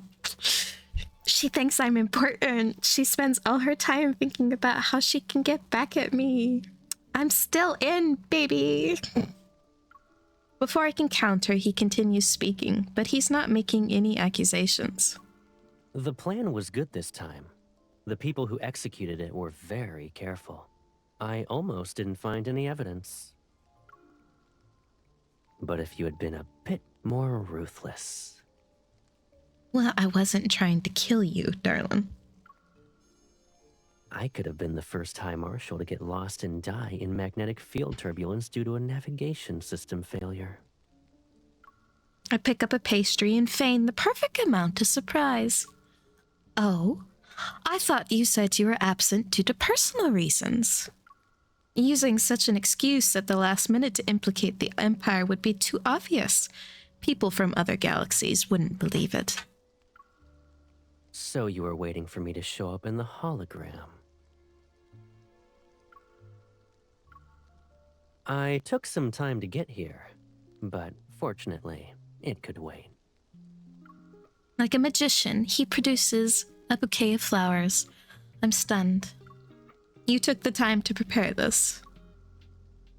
A: she thinks I'm important. She spends all her time thinking about how she can get back at me. I'm still in, baby. Before I can counter, he continues speaking, but he's not making any accusations.
E: The plan was good this time. The people who executed it were very careful. I almost didn't find any evidence. But if you had been a bit more ruthless...
A: Well, I wasn't trying to kill you, darling.
E: I could have been the first High Marshal to get lost and die in magnetic field turbulence due to a navigation system failure.
A: I pick up a pastry and feign the perfect amount of surprise. Oh, I thought you said you were absent due to personal reasons. Using such an excuse at the last minute to implicate the Empire would be too obvious. People from other galaxies wouldn't believe it.
E: So you were waiting for me to show up in the hologram. I took some time to get here, but fortunately, it could wait.
A: Like a magician, he produces a bouquet of flowers. I'm stunned. You took the time to prepare this.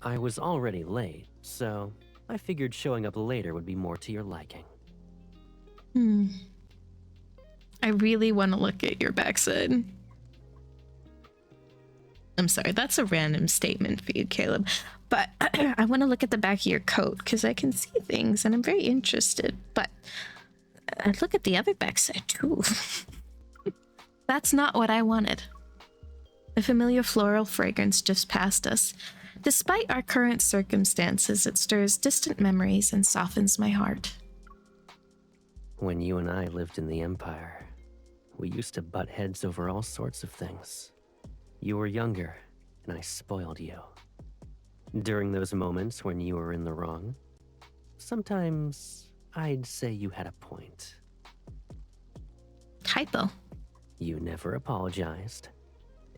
E: I was already late, so I figured showing up later would be more to your liking.
A: I really want to look at your backside. I'm sorry, that's a random statement for you, Caleb. But I want to look at the back of your coat because I can see things and I'm very interested. But look at the other backside too. That's not what I wanted. A familiar floral fragrance just passed us. Despite our current circumstances, it stirs distant memories and softens my heart.
E: When you and I lived in the Empire, we used to butt heads over all sorts of things. You were younger, and I spoiled you. During those moments when you were in the wrong, sometimes I'd say you had a point.
A: Typo.
E: You never apologized,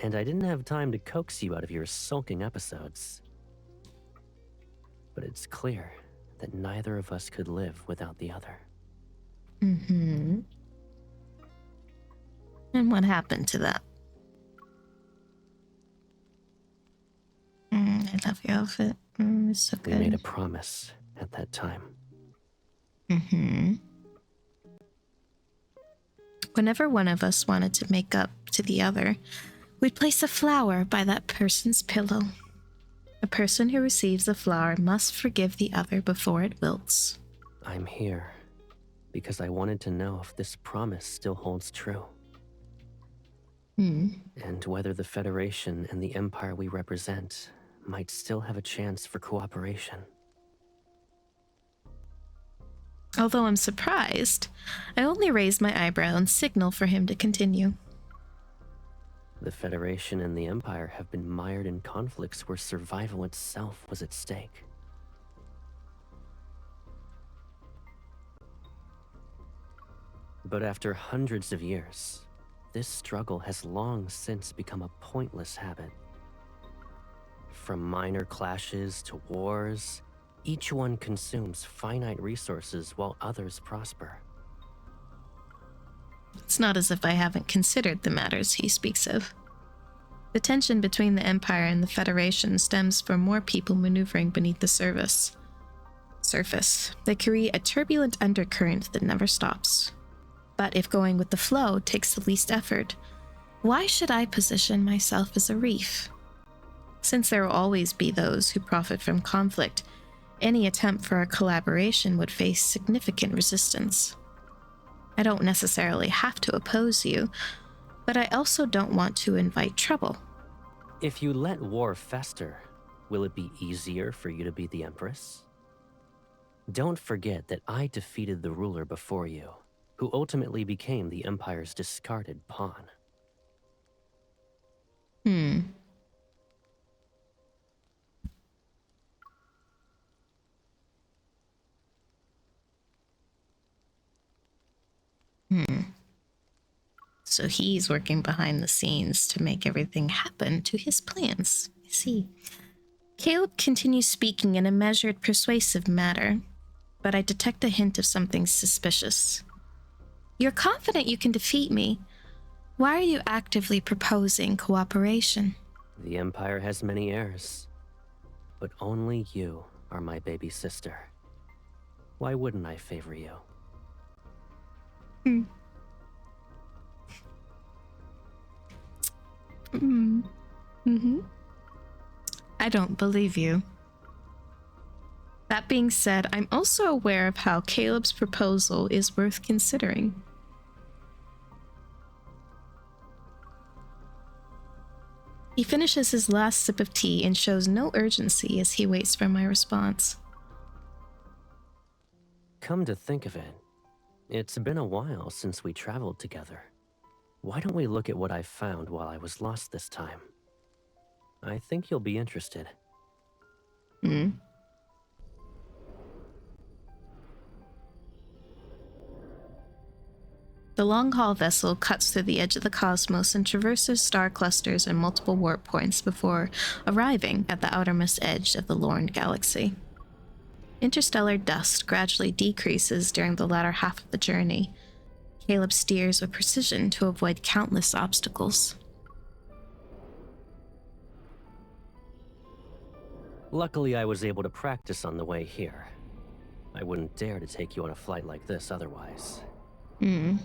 E: and I didn't have time to coax you out of your sulking episodes. But it's clear that neither of us could live without the other.
A: And what happened to that? I love your outfit. It's so
E: We
A: good.
E: made a promise at that time.
A: Whenever one of us wanted to make up to the other, we'd place a flower by that person's pillow. A person who receives the flower must forgive the other before it wilts.
E: I'm here because I wanted to know if this promise still holds true. And whether the Federation and the Empire we represent might still have a chance for cooperation.
A: Although I'm surprised, I only raise my eyebrow and signal for him to continue.
E: The Federation and the Empire have been mired in conflicts where survival itself was at stake. But after hundreds of years, this struggle has long since become a pointless habit. From minor clashes to wars, each one consumes finite resources while others prosper.
A: It's not as if I haven't considered the matters he speaks of. The tension between the Empire and the Federation stems from more people maneuvering beneath the surface. They create a turbulent undercurrent that never stops. But if going with the flow takes the least effort, why should I position myself as a reef? Since there will always be those who profit from conflict, any attempt for a collaboration would face significant resistance. I don't necessarily have to oppose you, but I also don't want to invite trouble.
E: If you let war fester, will it be easier for you to be the Empress? Don't forget that I defeated the ruler before you, who ultimately became the Empire's discarded pawn.
A: So he's working behind the scenes to make everything happen to his plans. I see. Caleb continues speaking in a measured, persuasive manner, but I detect a hint of something suspicious. You're confident you can defeat me. Why are you actively proposing cooperation?
E: The Empire has many heirs, but only you are my baby sister. Why wouldn't I favor you?
A: I don't believe you. That being said, I'm also aware of how Caleb's proposal is worth considering. He finishes his last sip of tea and shows no urgency as he waits for my response.
E: Come to think of it, it's been a while since we traveled together. Why don't we look at what I found while I was lost this time? I think you'll be interested.
A: Hmm. The long-haul vessel cuts through the edge of the cosmos and traverses star clusters and multiple warp points before arriving at the outermost edge of the Lorne galaxy. Interstellar dust gradually decreases during the latter half of the journey. Caleb steers with precision to avoid countless obstacles.
E: Luckily, I was able to practice on the way here. I wouldn't dare to take you on a flight like this otherwise.
A: I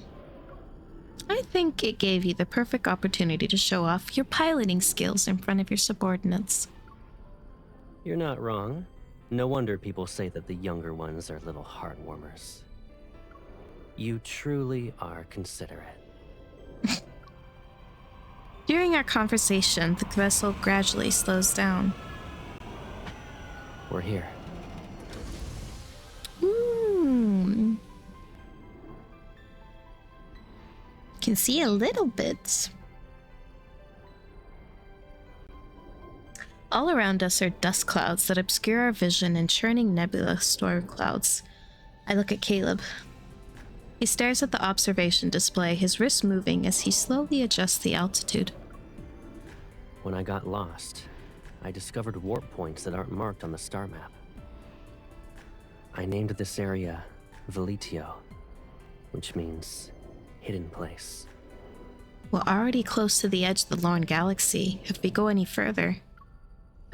A: think it gave you the perfect opportunity to show off your piloting skills in front of your subordinates.
E: You're not wrong. No wonder people say that the younger ones are little heartwarmers. You truly are considerate.
A: During our conversation, the vessel gradually slows down.
E: We're here.
A: Can see a little bit. All around us are dust clouds that obscure our vision and churning nebula storm clouds. I look at Caleb. He stares at the observation display, his wrist moving as he slowly adjusts the altitude.
E: When I got lost, I discovered warp points that aren't marked on the star map. I named this area Veletio, which means hidden place.
A: We're already close to the edge of the Lorne galaxy. If we go any further,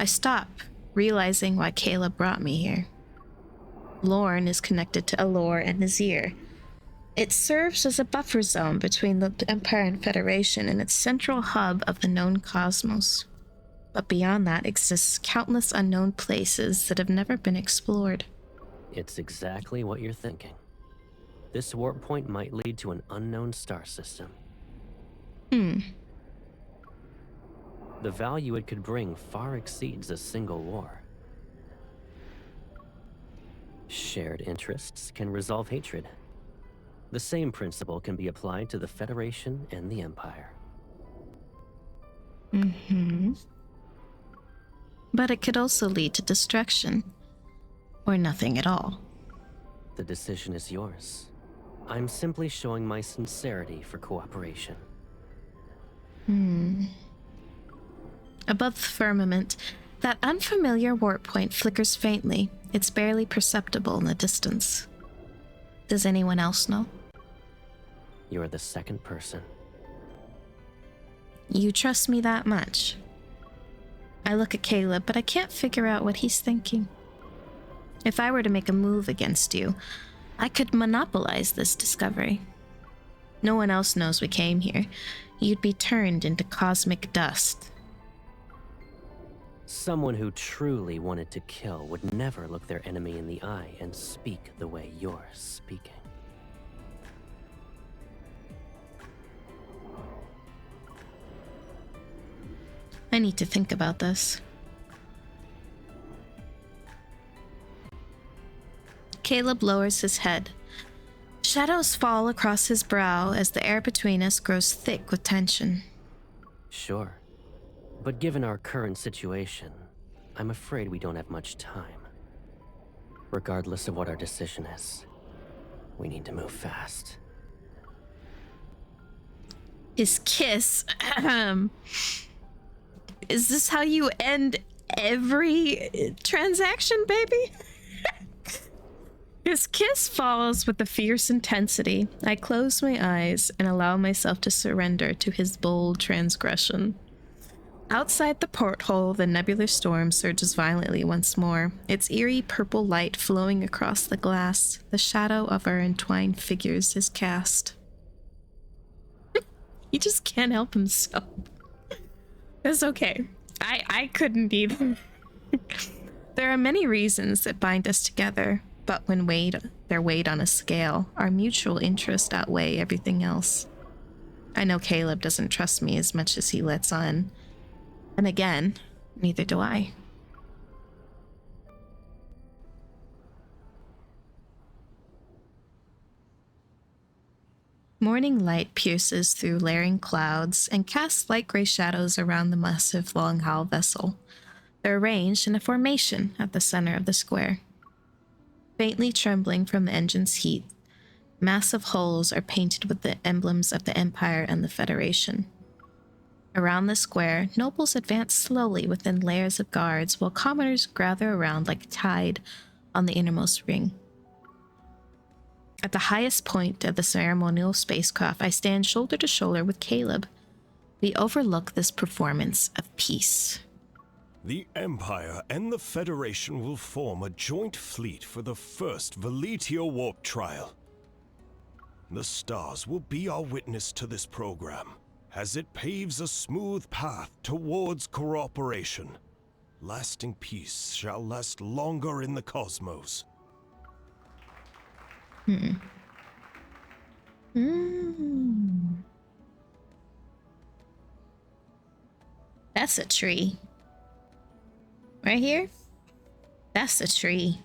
A: I stop, realizing why Caleb brought me here. Lorne is connected to Allure and Nazir. It serves as a buffer zone between the Empire and Federation and its central hub of the known cosmos. But beyond that exists countless unknown places that have never been explored.
E: It's exactly what you're thinking. This warp point might lead to an unknown star system. The value it could bring far exceeds a single war. Shared interests can resolve hatred. The same principle can be applied to the Federation and the Empire.
A: But it could also lead to destruction. Or nothing at all.
E: The decision is yours. I'm simply showing my sincerity for cooperation.
A: Above the firmament, that unfamiliar warp point flickers faintly. It's barely perceptible in the distance. Does anyone else know?
E: You're the second person.
A: You trust me that much? I look at Caleb, but I can't figure out what he's thinking. If I were to make a move against you, I could monopolize this discovery. No one else knows we came here. You'd be turned into cosmic dust.
E: Someone who truly wanted to kill would never look their enemy in the eye and speak the way you're speaking.
A: I need to think about this. Caleb lowers his head. Shadows fall across his brow as the air between us grows thick with tension.
E: Sure. But given our current situation, I'm afraid we don't have much time. Regardless of what our decision is, we need to move fast.
A: His kiss. Is this how you end every transaction, baby? His kiss falls with a fierce intensity. I close my eyes and allow myself to surrender to his bold transgression. Outside the porthole, the nebular storm surges violently once more, its eerie purple light flowing across the glass. The shadow of our entwined figures is cast. He just can't help himself. That's okay. I couldn't either. There are many reasons that bind us together, but when they're weighed on a scale, our mutual interests outweigh everything else. I know Caleb doesn't trust me as much as he lets on. And again, neither do I. Morning light pierces through layering clouds and casts light gray shadows around the massive long-haul vessel. They're arranged in a formation at the center of the square. Faintly trembling from the engine's heat, massive holes are painted with the emblems of the Empire and the Federation. Around the square, nobles advance slowly within layers of guards while commoners gather around like a tide on the innermost ring. At the highest point of the ceremonial spacecraft, I stand shoulder to shoulder with Caleb. We overlook this performance of peace.
G: The Empire and the Federation will form a joint fleet for the first Veletio warp trial. The stars will be our witness to this program, as it paves a smooth path towards cooperation. Lasting peace shall last longer in the cosmos.
A: That's a tree. Right here? That's a tree.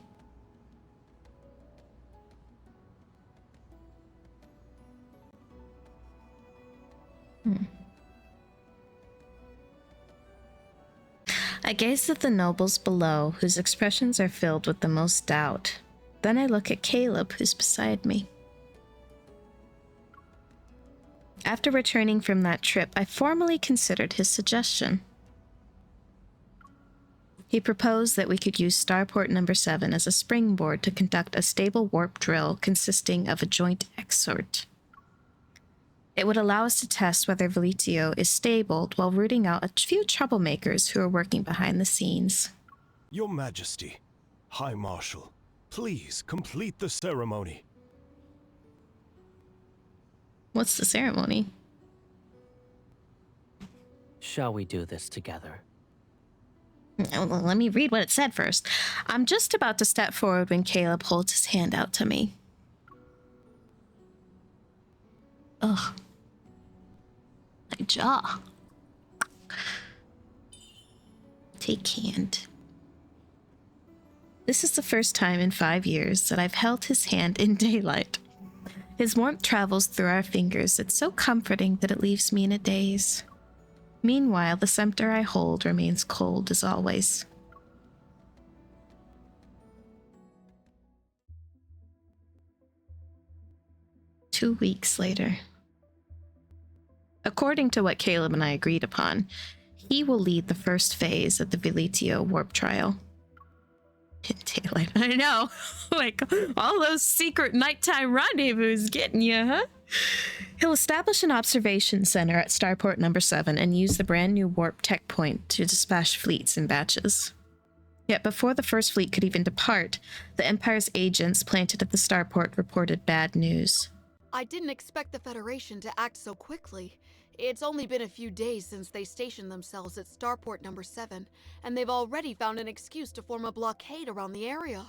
A: I gaze at the nobles below, whose expressions are filled with the most doubt. Then I look at Caleb, who's beside me. After returning from that trip, I formally considered his suggestion. He proposed that we could use Starport Number 7 as a springboard to conduct a stable warp drill consisting of a joint exort. It would allow us to test whether Veletio is stable while rooting out a few troublemakers who are working behind the scenes.
G: Your Majesty, High Marshal, please complete the ceremony.
A: What's the ceremony?
E: Shall we do this together?
A: Well, let me read what it said first. I'm just about to step forward when Caleb holds his hand out to me. Ugh. My jaw. Take hand. This is the first time in 5 years that I've held his hand in daylight. His warmth travels through our fingers. It's so comforting that it leaves me in a daze. Meanwhile, the scepter I hold remains cold as always. Two weeks later. According to what Caleb and I agreed upon, he will lead the first phase of the Veletio warp trial. In daylight, I know. Like, all those secret nighttime rendezvous getting you, huh? He'll establish an observation center at Starport Number 7 and use the brand new warp tech point to dispatch fleets in batches. Yet before the first fleet could even depart, the Empire's agents planted at the starport reported bad news.
B: I didn't expect the Federation to act so quickly. It's only been a few days since they stationed themselves at Starport Number 7, and they've already found an excuse to form a blockade around the area.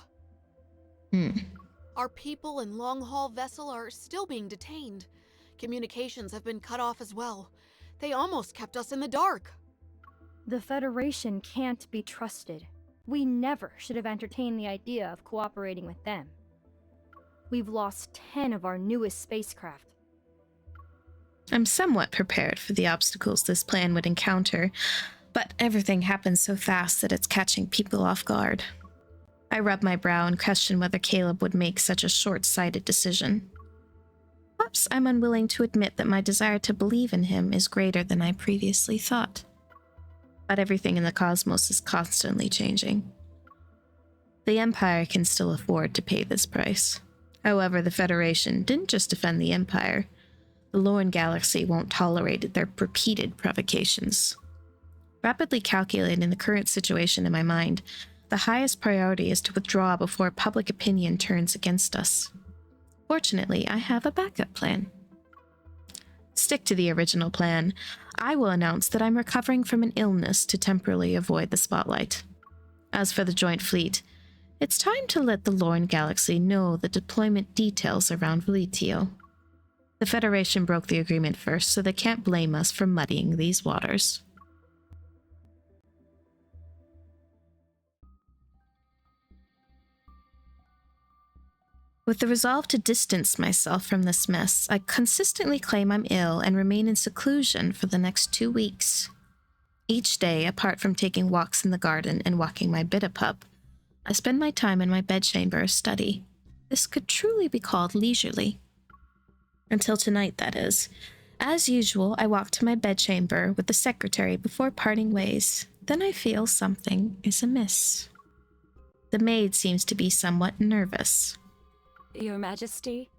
B: Our people and long-haul vessel are still being detained. Communications have been cut off as well. They almost kept us in the dark.
F: The Federation can't be trusted. We never should have entertained the idea of cooperating with them. We've lost 10 of our newest spacecraft.
A: I'm somewhat prepared for the obstacles this plan would encounter, but everything happens so fast that it's catching people off guard. I rub my brow and question whether Caleb would make such a short-sighted decision. Perhaps I'm unwilling to admit that my desire to believe in him is greater than I previously thought. But everything in the cosmos is constantly changing. The Empire can still afford to pay this price. However, the Federation didn't just defend the Empire. The Lorne Galaxy won't tolerate their repeated provocations. Rapidly calculating the current situation in my mind, the highest priority is to withdraw before public opinion turns against us. Fortunately, I have a backup plan. Stick to the original plan. I will announce that I'm recovering from an illness to temporarily avoid the spotlight. As for the joint fleet, it's time to let the Lorne Galaxy know the deployment details around Veletio. The Federation broke the agreement first, so they can't blame us for muddying these waters. With the resolve to distance myself from this mess, I consistently claim I'm ill and remain in seclusion for the next 2 weeks. Each day, apart from taking walks in the garden and walking my bit-a-pup, I spend my time in my bedchamber or study. This could truly be called leisurely. Until tonight, that is. As usual, I walk to my bedchamber with the secretary before parting ways. Then I feel something is amiss. The maid seems to be somewhat nervous.
D: Your Majesty?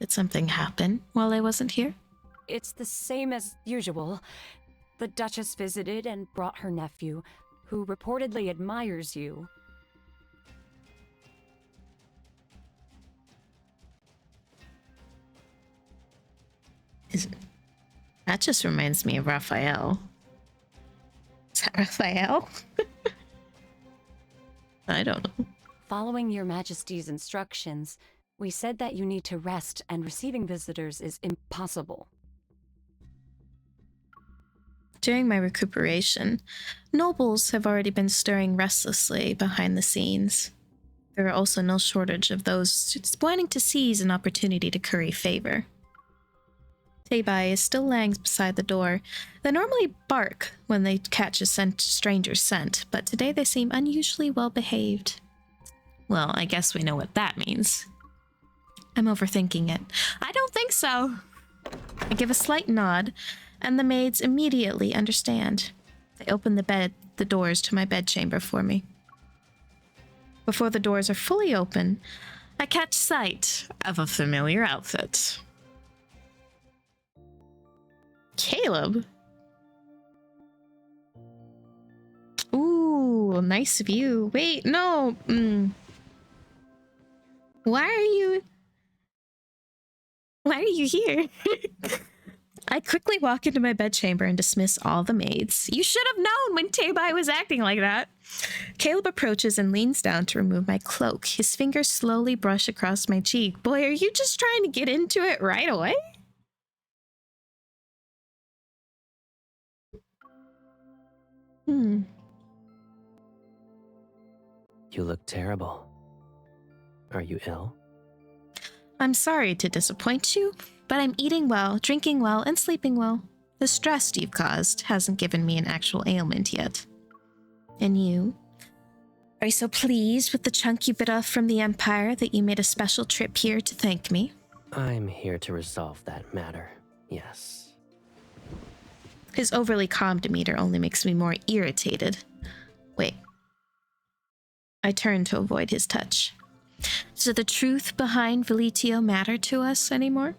A: Did something happen while I wasn't here?
D: It's the same as usual. The Duchess visited and brought her nephew, who reportedly admires you.
A: That just reminds me of Raphael. Is that Raphael? I don't know.
D: Following Your Majesty's instructions, we said that you need to rest and receiving visitors is impossible.
A: During my recuperation, nobles have already been stirring restlessly behind the scenes. There are also no shortage of those just wanting to seize an opportunity to curry favor. Teibai is still lying beside the door. They normally bark when they catch a stranger's scent, but today they seem unusually well behaved. Well, I guess we know what that means. I'm overthinking it. I don't think so. I give a slight nod, and the maids immediately understand. They open the doors to my bedchamber for me. Before the doors are fully open, I catch sight of a familiar outfit. Caleb. Ooh, nice view. Wait, no. Why are you here? I quickly walk into my bedchamber and dismiss all the maids. You should have known when Teibai was acting like that. Caleb approaches and leans down to remove my cloak. His fingers slowly brush across my cheek. Boy, are you just trying to get into it right away?
E: You look terrible. Are you ill?
A: I'm sorry to disappoint you, but I'm eating well, drinking well, and sleeping well. The stress you've caused hasn't given me an actual ailment yet. And you? Are you so pleased with the chunk you bit off from the Empire that you made a special trip here to thank me?
E: I'm here to resolve that matter, yes.
A: His overly calm demeanor only makes me more irritated. Wait. I turn to avoid his touch. Does the truth behind Veletio matter to us anymore?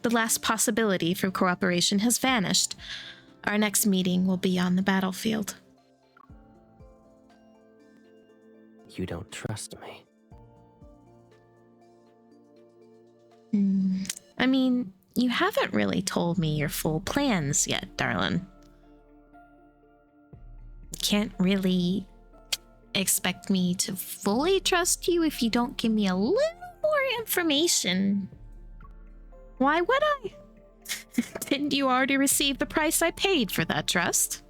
A: The last possibility for cooperation has vanished. Our next meeting will be on the battlefield.
E: You don't trust me.
A: I mean, you haven't really told me your full plans yet, darling. You can't really expect me to fully trust you if you don't give me a little more information. Why would I? Didn't you already receive the price I paid for that trust?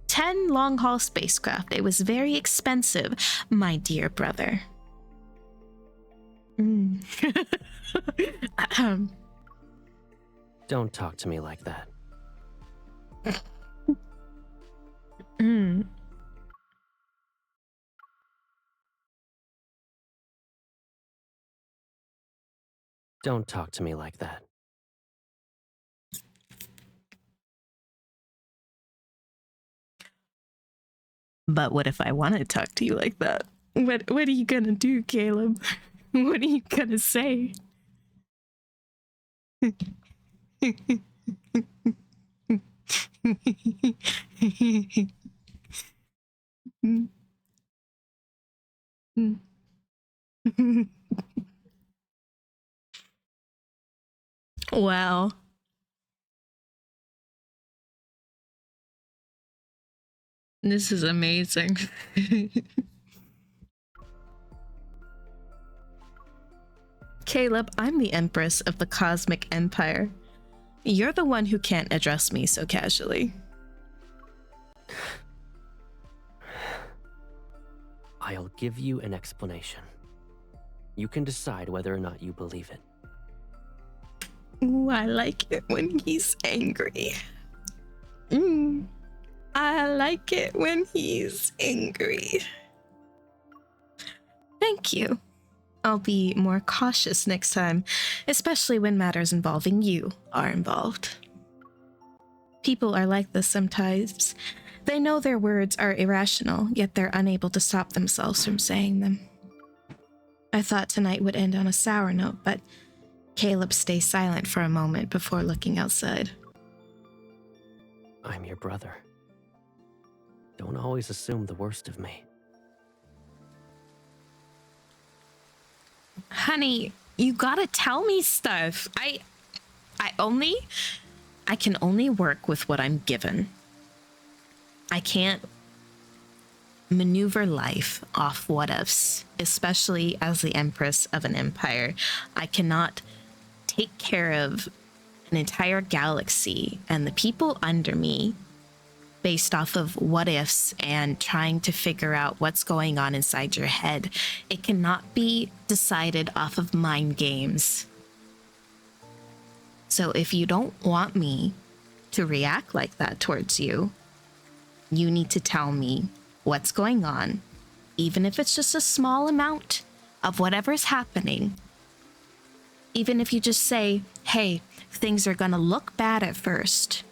A: 10 long-haul spacecraft. It was very expensive, my dear brother.
E: Don't talk to me like that. Don't talk to me like that.
A: But what if I want to talk to you like that? What are you gonna do, Caleb? What are you gonna say? Wow. This is amazing. Caleb, I'm the Empress of the Cosmic Empire. You're the one who can't address me so casually.
E: I'll give you an explanation. You can decide whether or not you believe it.
A: Ooh, I like it when he's angry. I like it when he's angry. Thank you. I'll be more cautious next time, especially when matters involving you are involved. People are like this sometimes. They know their words are irrational, yet they're unable to stop themselves from saying them. I thought tonight would end on a sour note, but Caleb stays silent for a moment before looking outside.
E: I'm your brother. Don't always assume the worst of me.
A: Honey, you gotta tell me stuff. I can only work with what I'm given. I can't maneuver life off what ifs, especially as the Empress of an empire. I cannot take care of an entire galaxy and the people under me based off of what ifs and trying to figure out what's going on inside your head. It cannot be decided off of mind games. So if you don't want me to react like that towards you, you need to tell me what's going on, even if it's just a small amount of whatever's happening. Even if you just say, hey, things are gonna look bad at first,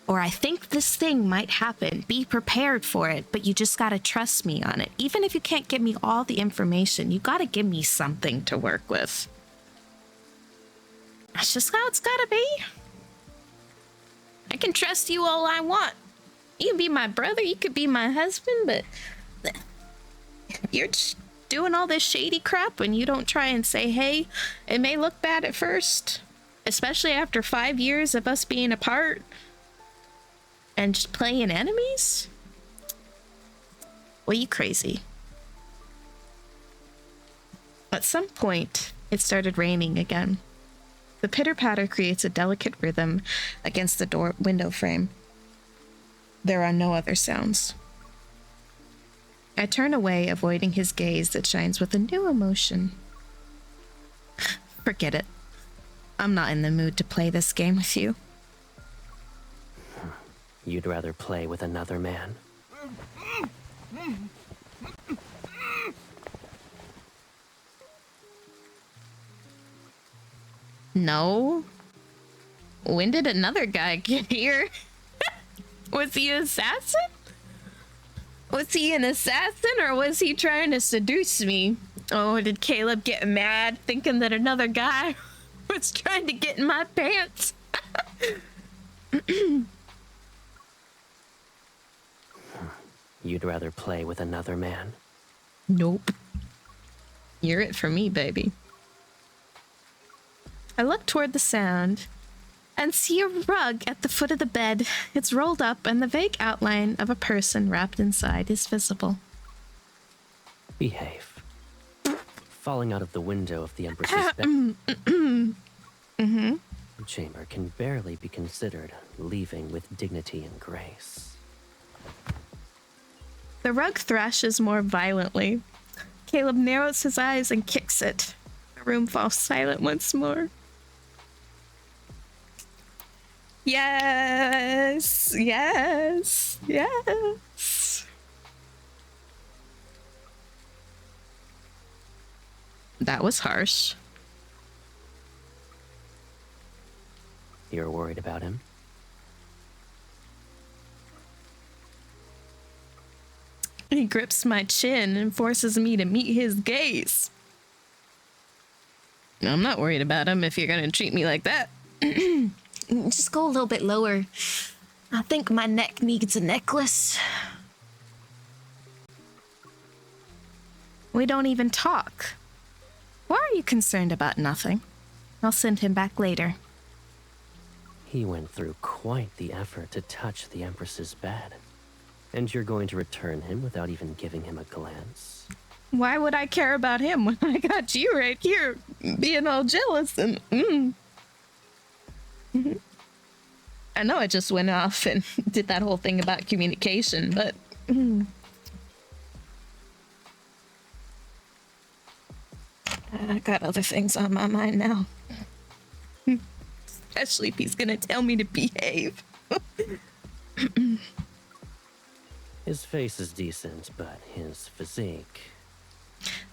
A: or I think this thing might happen, be prepared for it, but you just gotta trust me on it. Even if you can't give me all the information, you gotta give me something to work with. That's just how it's gotta be. I can trust you all I want. You can be my brother, you could be my husband, but you're just doing all this shady crap when you don't try and say, hey, it may look bad at first, especially after 5 years of us being apart and just playing enemies? Well, you crazy. At some point, it started raining again. The pitter-patter creates a delicate rhythm against the door window frame. There are no other sounds. I turn away, avoiding his gaze that shines with a new emotion. Forget it. I'm not in the mood to play this game with you.
E: You'd rather play with another man?
A: No. When did another guy get here? Was he an assassin? Was he an assassin, or was he trying to seduce me? Oh, did Caleb get mad thinking that another guy was trying to get in my pants?
E: You'd rather play with another man?
A: Nope. You're it for me, baby. I look toward the sound and see a rug at the foot of the bed. It's rolled up and the vague outline of a person wrapped inside is visible.
E: Behave. Falling out of the window of the Empress's bed. Chamber can barely be considered leaving with dignity and grace.
A: The rug thrashes more violently. Caleb narrows his eyes and kicks it. The room falls silent once more. Yes, yes, yes. That was harsh.
E: You're worried about him?
A: He grips my chin and forces me to meet his gaze. I'm not worried about him if you're gonna treat me like that. Just go a little bit lower. I think my neck needs a necklace. We don't even talk. Why are you concerned about nothing? I'll send him back later.
E: He went through quite the effort to touch the Empress's bed. And you're going to return him without even giving him a glance?
A: Why would I care about him when I got you right here being all jealous and I know I just went off and did that whole thing about communication, but I got other things on my mind now. Especially if he's gonna tell me to behave.
E: His face is decent, but his physique...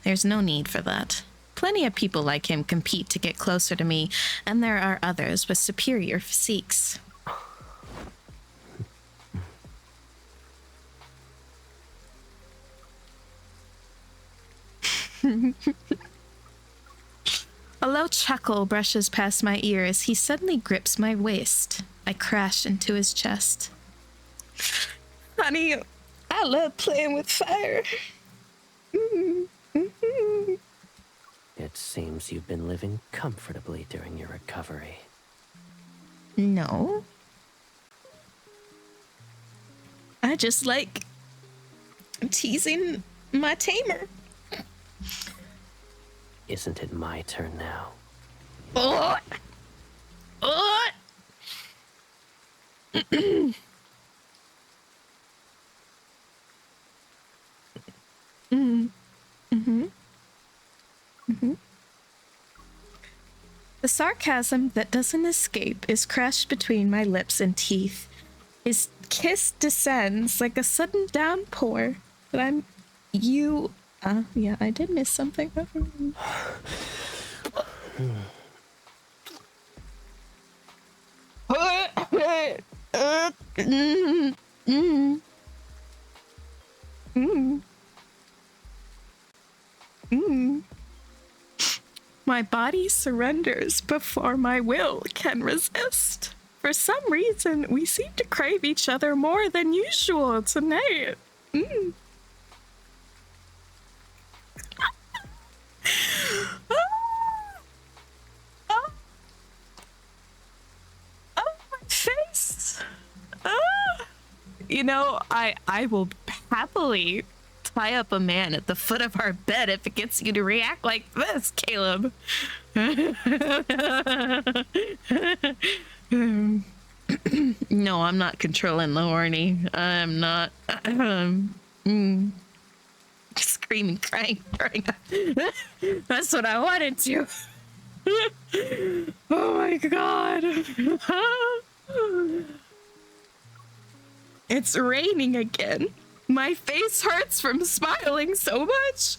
A: There's no need for that. Plenty of people like him compete to get closer to me, and there are others with superior physiques. A low chuckle brushes past my ear as he suddenly grips my waist. I crash into his chest. Honey, I love playing with fire.
E: It seems you've been living comfortably during your recovery.
A: No. I just like teasing my tamer.
E: Isn't it my turn now?
A: Oh! Oh! The sarcasm that doesn't escape is crushed between my lips and teeth. His kiss descends like a sudden downpour. But yeah, I did miss something. My body surrenders before my will can resist. For some reason, we seem to crave each other more than usual tonight. My face. You know, I will happily tie up a man at the foot of our bed if it gets you to react like this, Caleb. No, I'm not controlling the horny. I'm not. Screaming, crying, throwing up. That's what I wanted to. Oh my god. It's raining again. My face hurts from smiling so much.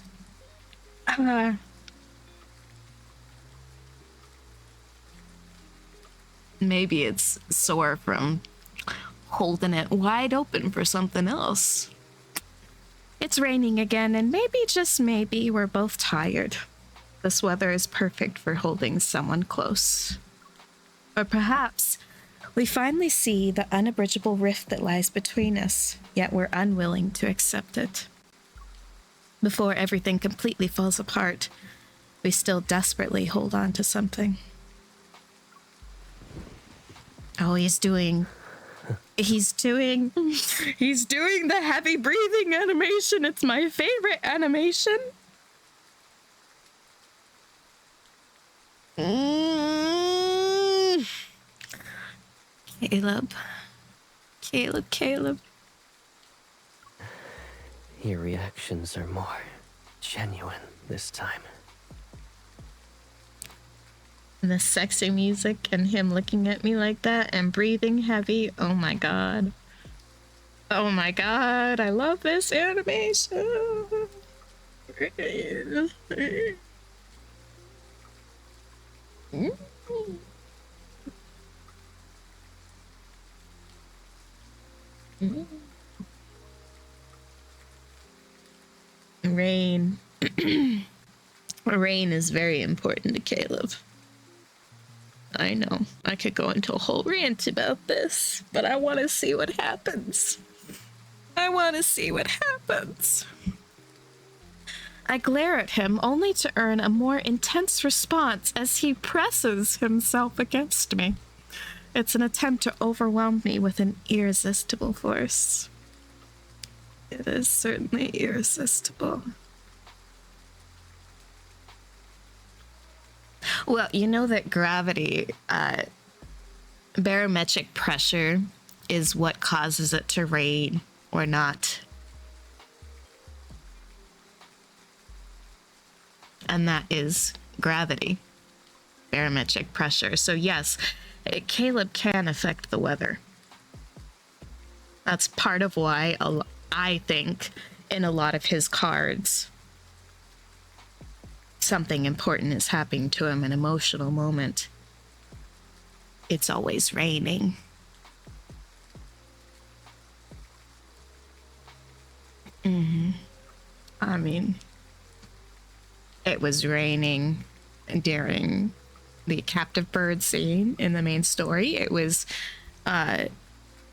A: Maybe it's sore from holding it wide open for something else. It's raining again, and maybe, just maybe, we're both tired. This weather is perfect for holding someone close. Or perhaps we finally see the unabridgeable rift that lies between us, yet we're unwilling to accept it. Before everything completely falls apart, we still desperately hold on to something. Oh, he's doing the heavy breathing animation. It's my favorite animation. Caleb.
E: Your reactions are more genuine this time.
A: The sexy music and him looking at me like that and breathing heavy. Oh my god. Oh my god, I love this animation. Rain. Rain is very important to Caleb. I know. I could go into a whole rant about this, but I want to see what happens. I glare at him only to earn a more intense response as he presses himself against me. It's an attempt to overwhelm me with an irresistible force. It is certainly irresistible. Well, you know that gravity, barometric pressure is what causes it to rain or not. and that is gravity, barometric pressure. So yes, Caleb can affect the weather. That's part of why I think in a lot of his cards, something important is happening to him, an emotional moment. It's always raining. I mean, it was raining during the captive bird scene in the main story. It was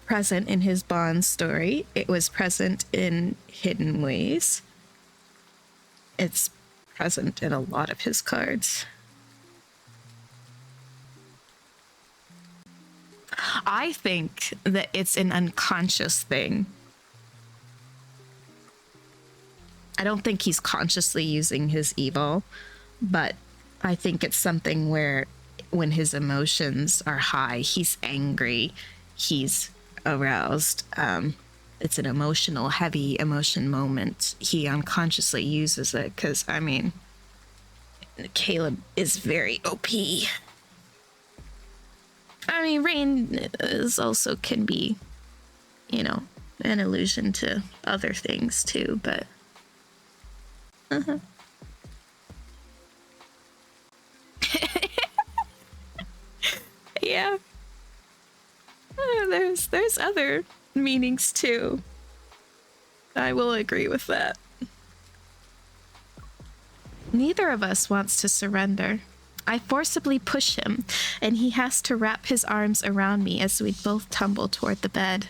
A: present in his Bond story. It was present in Hidden Ways. It's present in a lot of his cards. I think that it's an unconscious thing. I don't think he's consciously using his evil, but I think it's something where when his emotions are high, he's angry, he's aroused. It's an emotional, heavy emotion moment. He unconsciously uses it because, I mean, Caleb is very OP. I mean, rain is also can be, you know, an allusion to other things too, but yeah. There's other meanings too. I will agree with that. Neither of us wants to surrender. I forcibly push him, and he has to wrap his arms around me as we both tumble toward the bed.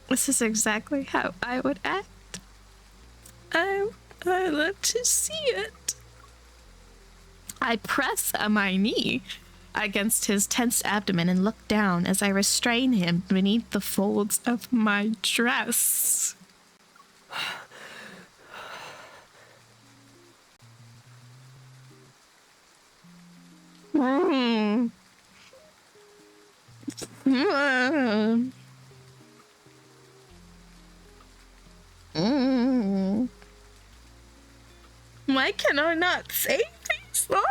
A: This is exactly how I would act. I love to see it. I press on my knee against his tense abdomen and look down as I restrain him beneath the folds of my dress. Why can I not say things, though?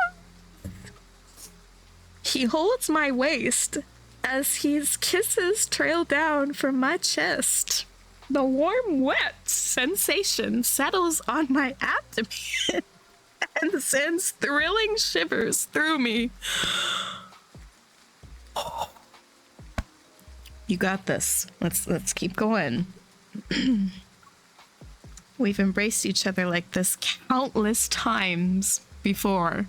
A: He holds my waist as his kisses trail down from my chest. The warm, wet sensation settles on my abdomen and sends thrilling shivers through me. You got this. Let's keep going. We've embraced each other like this countless times before,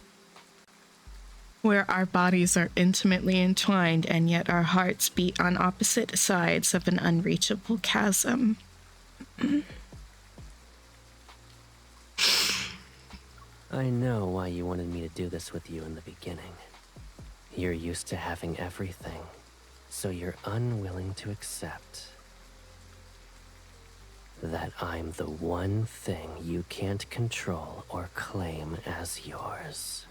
A: where our bodies are intimately entwined and yet our hearts beat on opposite sides of an unreachable chasm.
E: I know why you wanted me to do this with you in the beginning. You're used to having everything, so you're unwilling to accept that I'm the one thing you can't control or claim as yours.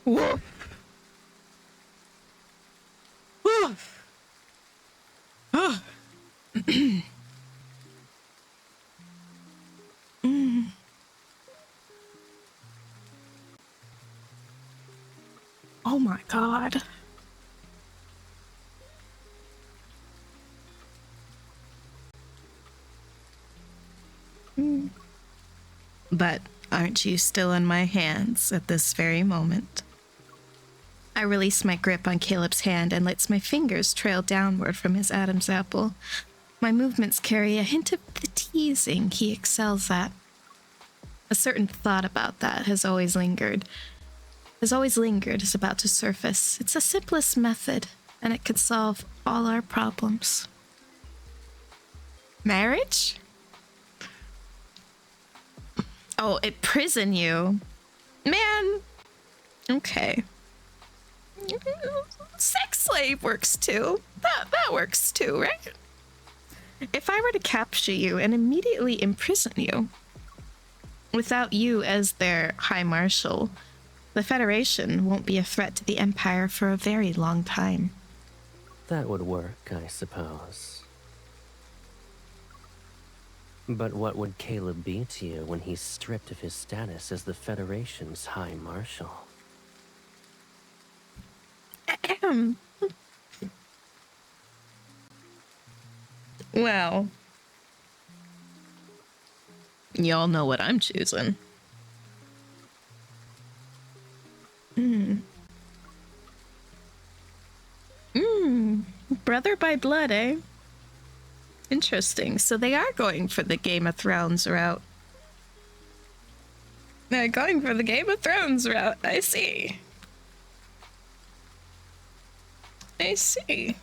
A: Woof. Woof. Oh my God. But aren't you still in my hands at this very moment? I release my grip on Caleb's hand and lets my fingers trail downward from his Adam's apple. My movements carry a hint of the teasing he excels at. A certain thought about that has always lingered, is about to surface. It's the simplest method, and it could solve all our problems. Marriage? Oh, it prison you. Man. Okay. Sex slave works too. That works too, right? If I were to capture you and immediately imprison you, without you as their High Marshal, the Federation won't be a threat to the Empire for a very long time.
E: That would work, I suppose. But what would Caleb be to you when he's stripped of his status as the Federation's High Marshal?
A: Well, y'all know what I'm choosing. Brother by blood, eh? Interesting. So they are going for the Game of Thrones route. They're going for the Game of Thrones route. I see. I see.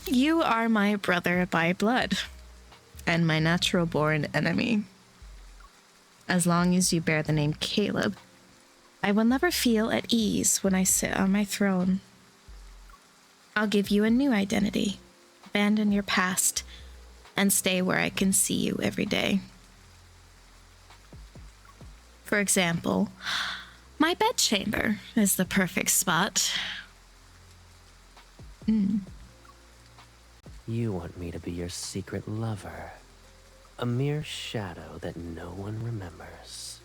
A: You are my brother by blood, and my natural-born enemy. As long as you bear the name Caleb, I will never feel at ease when I sit on my throne. I'll give you a new identity, abandon your past, and stay where I can see you every day. For example, my bedchamber is the perfect spot.
E: You want me to be your secret lover. A mere shadow that no one remembers.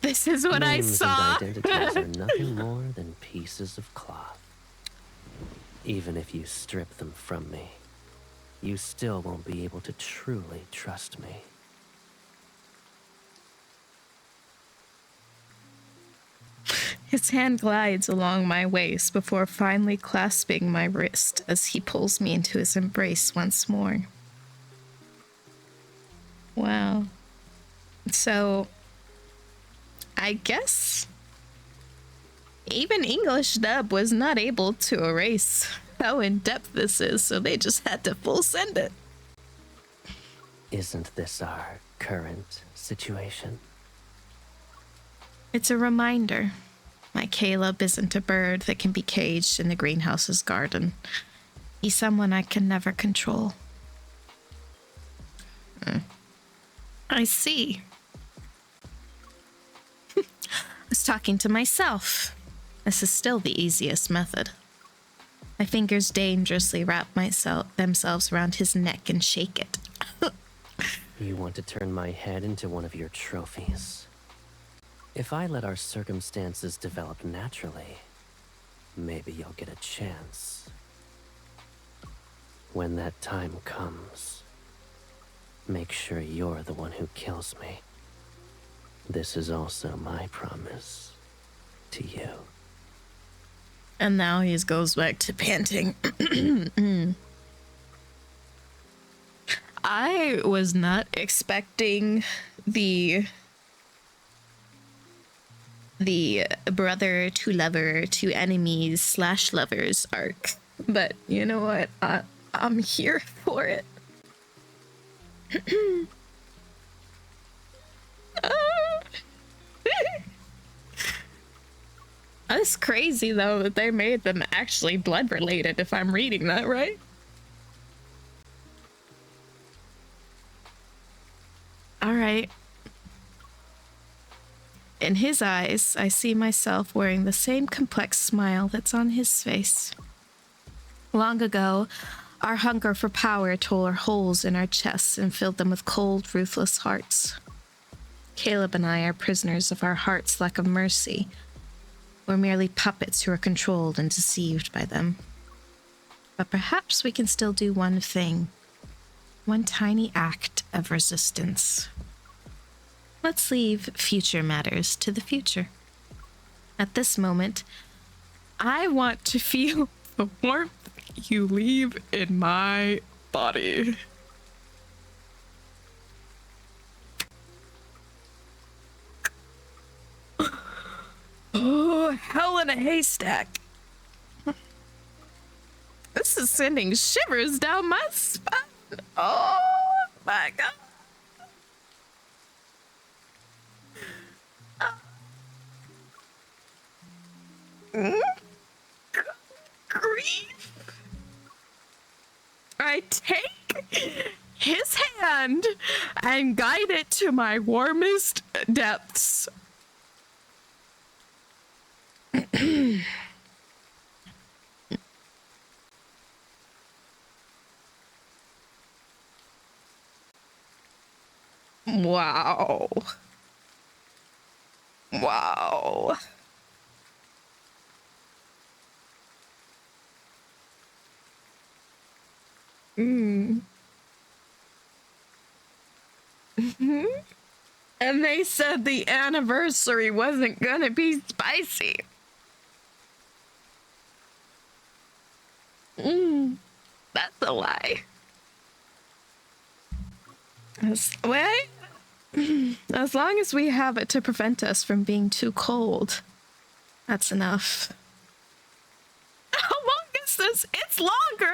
A: This is what I
E: Names
A: saw.
E: and identities are nothing more than pieces of cloth. Even if you strip them from me, you still won't be able to truly trust me.
A: His hand glides along my waist before finally clasping my wrist as he pulls me into his embrace once more. Wow. So, I guess even English dub was not able to erase how in-depth this is, so they just had to full send it.
E: Isn't this our current situation?
A: It's a reminder. My Caleb isn't a bird that can be caged in the greenhouse's garden. He's someone I can never control. I see. I was talking to myself. This is still the easiest method. My fingers dangerously wrap themselves around his neck and shake it.
E: You want to turn my head into one of your trophies? If I let our circumstances develop naturally, maybe you'll get a chance. When that time comes, make sure you're the one who kills me. This is also my promise to you.
A: And now he goes back to panting. I was not expecting the brother to lover to enemies / lovers arc, but you know what? I'm here for it. That's crazy though that they made them actually blood related, if I'm reading that right. All right. In his eyes, I see myself wearing the same complex smile that's on his face. Long ago, our hunger for power tore holes in our chests and filled them with cold, ruthless hearts. Caleb and I are prisoners of our hearts' lack of mercy. We're merely puppets who are controlled and deceived by them. But perhaps we can still do one thing. One tiny act of resistance. Let's leave future matters to the future. At this moment, I want to feel the warmth you leave in my body. Oh, hell in a haystack. This is sending shivers down my spine. Oh my god. Grief. I take his hand and guide it to my warmest depths. Wow. Wow. Mm. And they said the anniversary wasn't gonna be spicy. That's a lie. Wait. As long as we have it to prevent us from being too cold, that's enough. How long is this? It's longer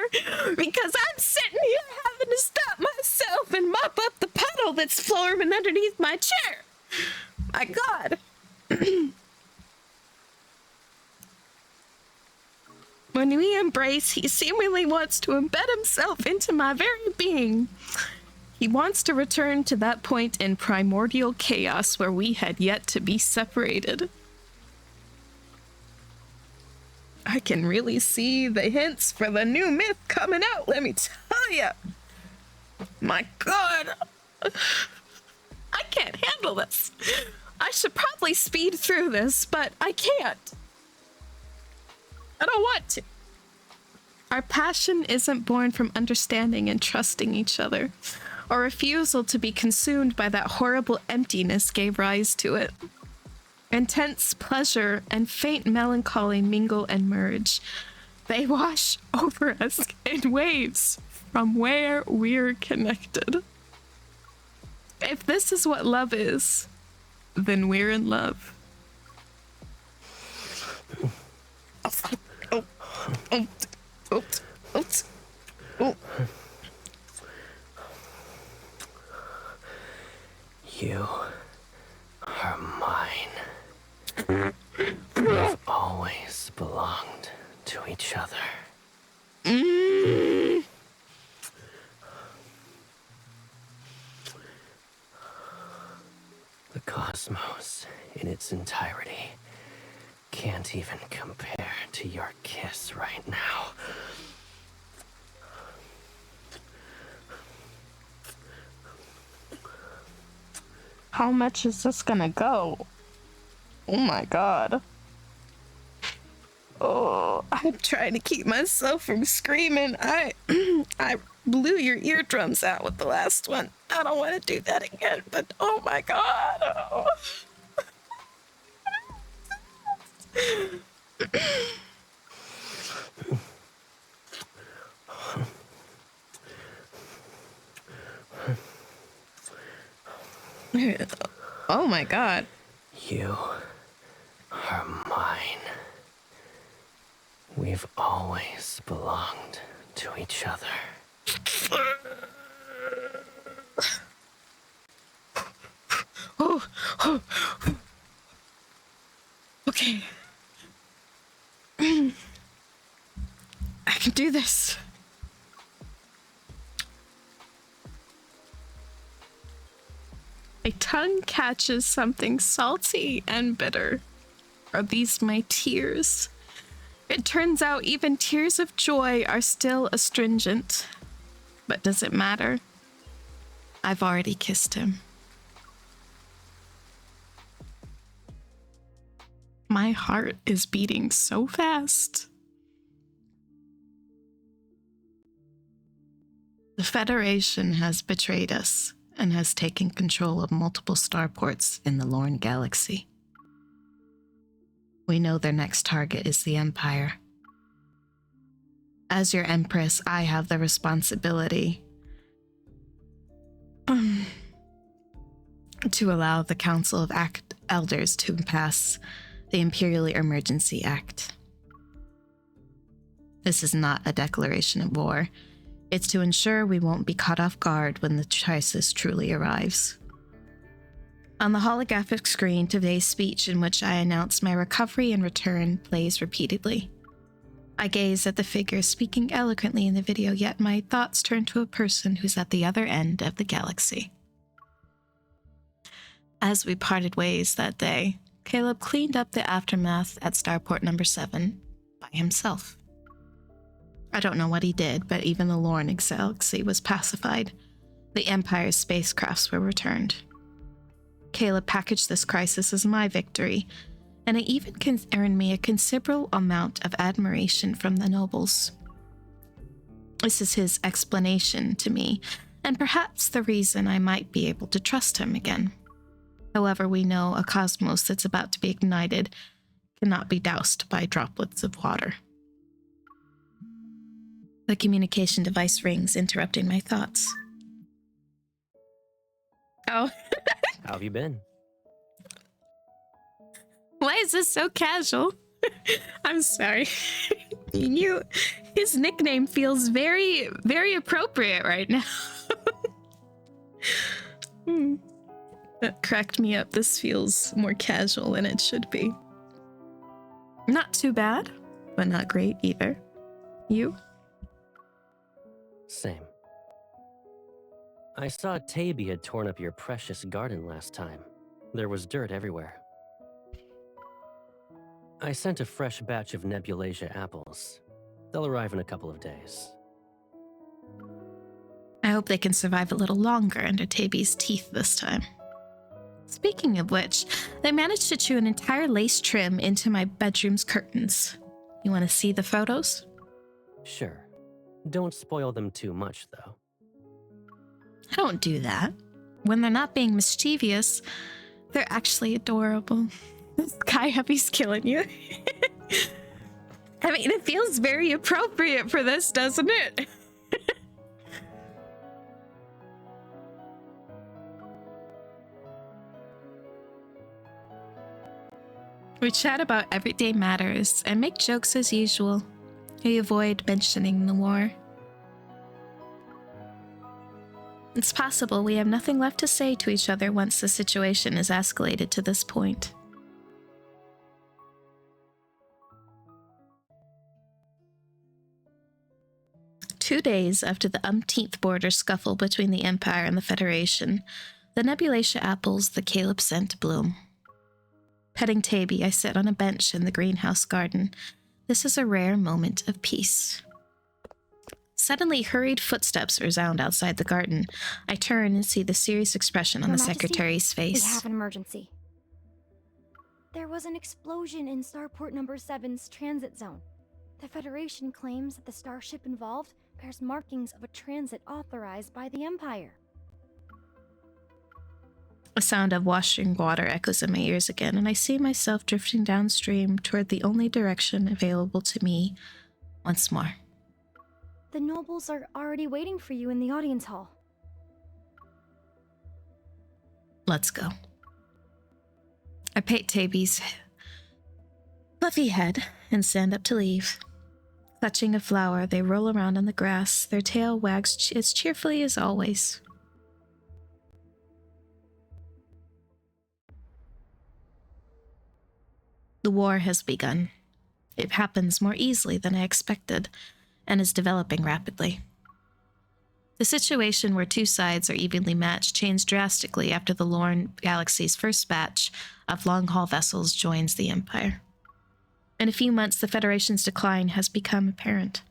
A: because I'm sitting here having to stop myself and mop up the puddle that's forming underneath my chair. My God. When we embrace, he seemingly wants to embed himself into my very being. He wants to return to that point in primordial chaos where we had yet to be separated. I can really see the hints for the new myth coming out, let me tell ya. My God. I can't handle this. I should probably speed through this, but I can't. I don't want to. Our passion isn't born from understanding and trusting each other. Our refusal to be consumed by that horrible emptiness gave rise to it. Intense pleasure and faint melancholy mingle and merge. They wash over us in waves from where we're connected. If this is what love is, then we're in love.
E: You are mine. We've always belonged to each other. The cosmos in its entirety can't even compare to your kiss right now.
A: How much is this gonna go? Oh my God. Oh, I'm trying to keep myself from screaming. I blew your eardrums out with the last one. I don't want to do that again, but oh my God. Oh. Oh my God.
E: You are mine. We've always belonged to each other.
A: Okay. I can do this. My tongue catches something salty and bitter. Are these my tears? It turns out even tears of joy are still astringent. But does it matter? I've already kissed him. My heart is beating so fast. The Federation has betrayed us and has taken control of multiple starports in the Lorne Galaxy. We know their next target is the Empire. As your Empress, I have the responsibility to allow the Council of Elders to pass the Imperial Emergency Act. This is not a declaration of war. It's to ensure we won't be caught off guard when the crisis truly arrives. On the holographic screen, today's speech in which I announce my recovery and return plays repeatedly. I gaze at the figure speaking eloquently in the video, yet my thoughts turn to a person who's at the other end of the galaxy. As we parted ways that day, Caleb cleaned up the aftermath at Starport number 7 by himself. I don't know what he did, but even the Lorne Galaxy was pacified. The Empire's spacecrafts were returned. Caleb packaged this crisis as my victory, and it even earned me a considerable amount of admiration from the nobles. This is his explanation to me, and perhaps the reason I might be able to trust him again. However, we know a cosmos that's about to be ignited cannot be doused by droplets of water. The communication device rings, interrupting my thoughts. Oh.
E: How have you been?
A: Why is this so casual? I'm sorry. His nickname feels very, very appropriate right now. That cracked me up. This feels more casual than it should be. Not too bad, but not great either. You?
E: Same. I saw Taby had torn up your precious garden last time. There was dirt everywhere. I sent a fresh batch of Nebulasia apples. They'll arrive in a couple of days.
A: I hope they can survive a little longer under Taby's teeth this time. Speaking of which, they managed to chew an entire lace trim into my bedroom's curtains. You want to see the photos?
E: Sure. Don't spoil them too much, though.
A: I don't do that. When they're not being mischievous, they're actually adorable. This guy hubby's killing you. I mean, it feels very appropriate for this, doesn't it? We chat about everyday matters and make jokes as usual. We avoid mentioning the war. It's possible we have nothing left to say to each other once the situation is escalated to this point. Two days after the umpteenth border scuffle between the Empire and the Federation, the Nebulasia apples that Caleb sent bloom. Petting Taby, I sit on a bench in the greenhouse garden. This is a rare moment of peace. Suddenly, hurried footsteps resound outside the garden. I turn and see the serious expression on
F: Your
A: the
F: Majesty,
A: secretary's
F: We
A: face.
F: have an emergency. There was an explosion in Starport Number 7's transit zone. The Federation claims that the starship involved bears markings of a transit authorized by the Empire.
A: A sound of washing water echoes in my ears again, and I see myself drifting downstream toward the only direction available to me once more.
F: The nobles are already waiting for you in the audience hall.
A: Let's go. I pat Taby's fluffy head and stand up to leave. Clutching a flower, they roll around on the grass, their tail wags as cheerfully as always. The war has begun. It happens more easily than I expected, and is developing rapidly. The situation where two sides are evenly matched changed drastically after the Lorne Galaxy's first batch of long-haul vessels joins the Empire. In a few months, the Federation's decline has become apparent.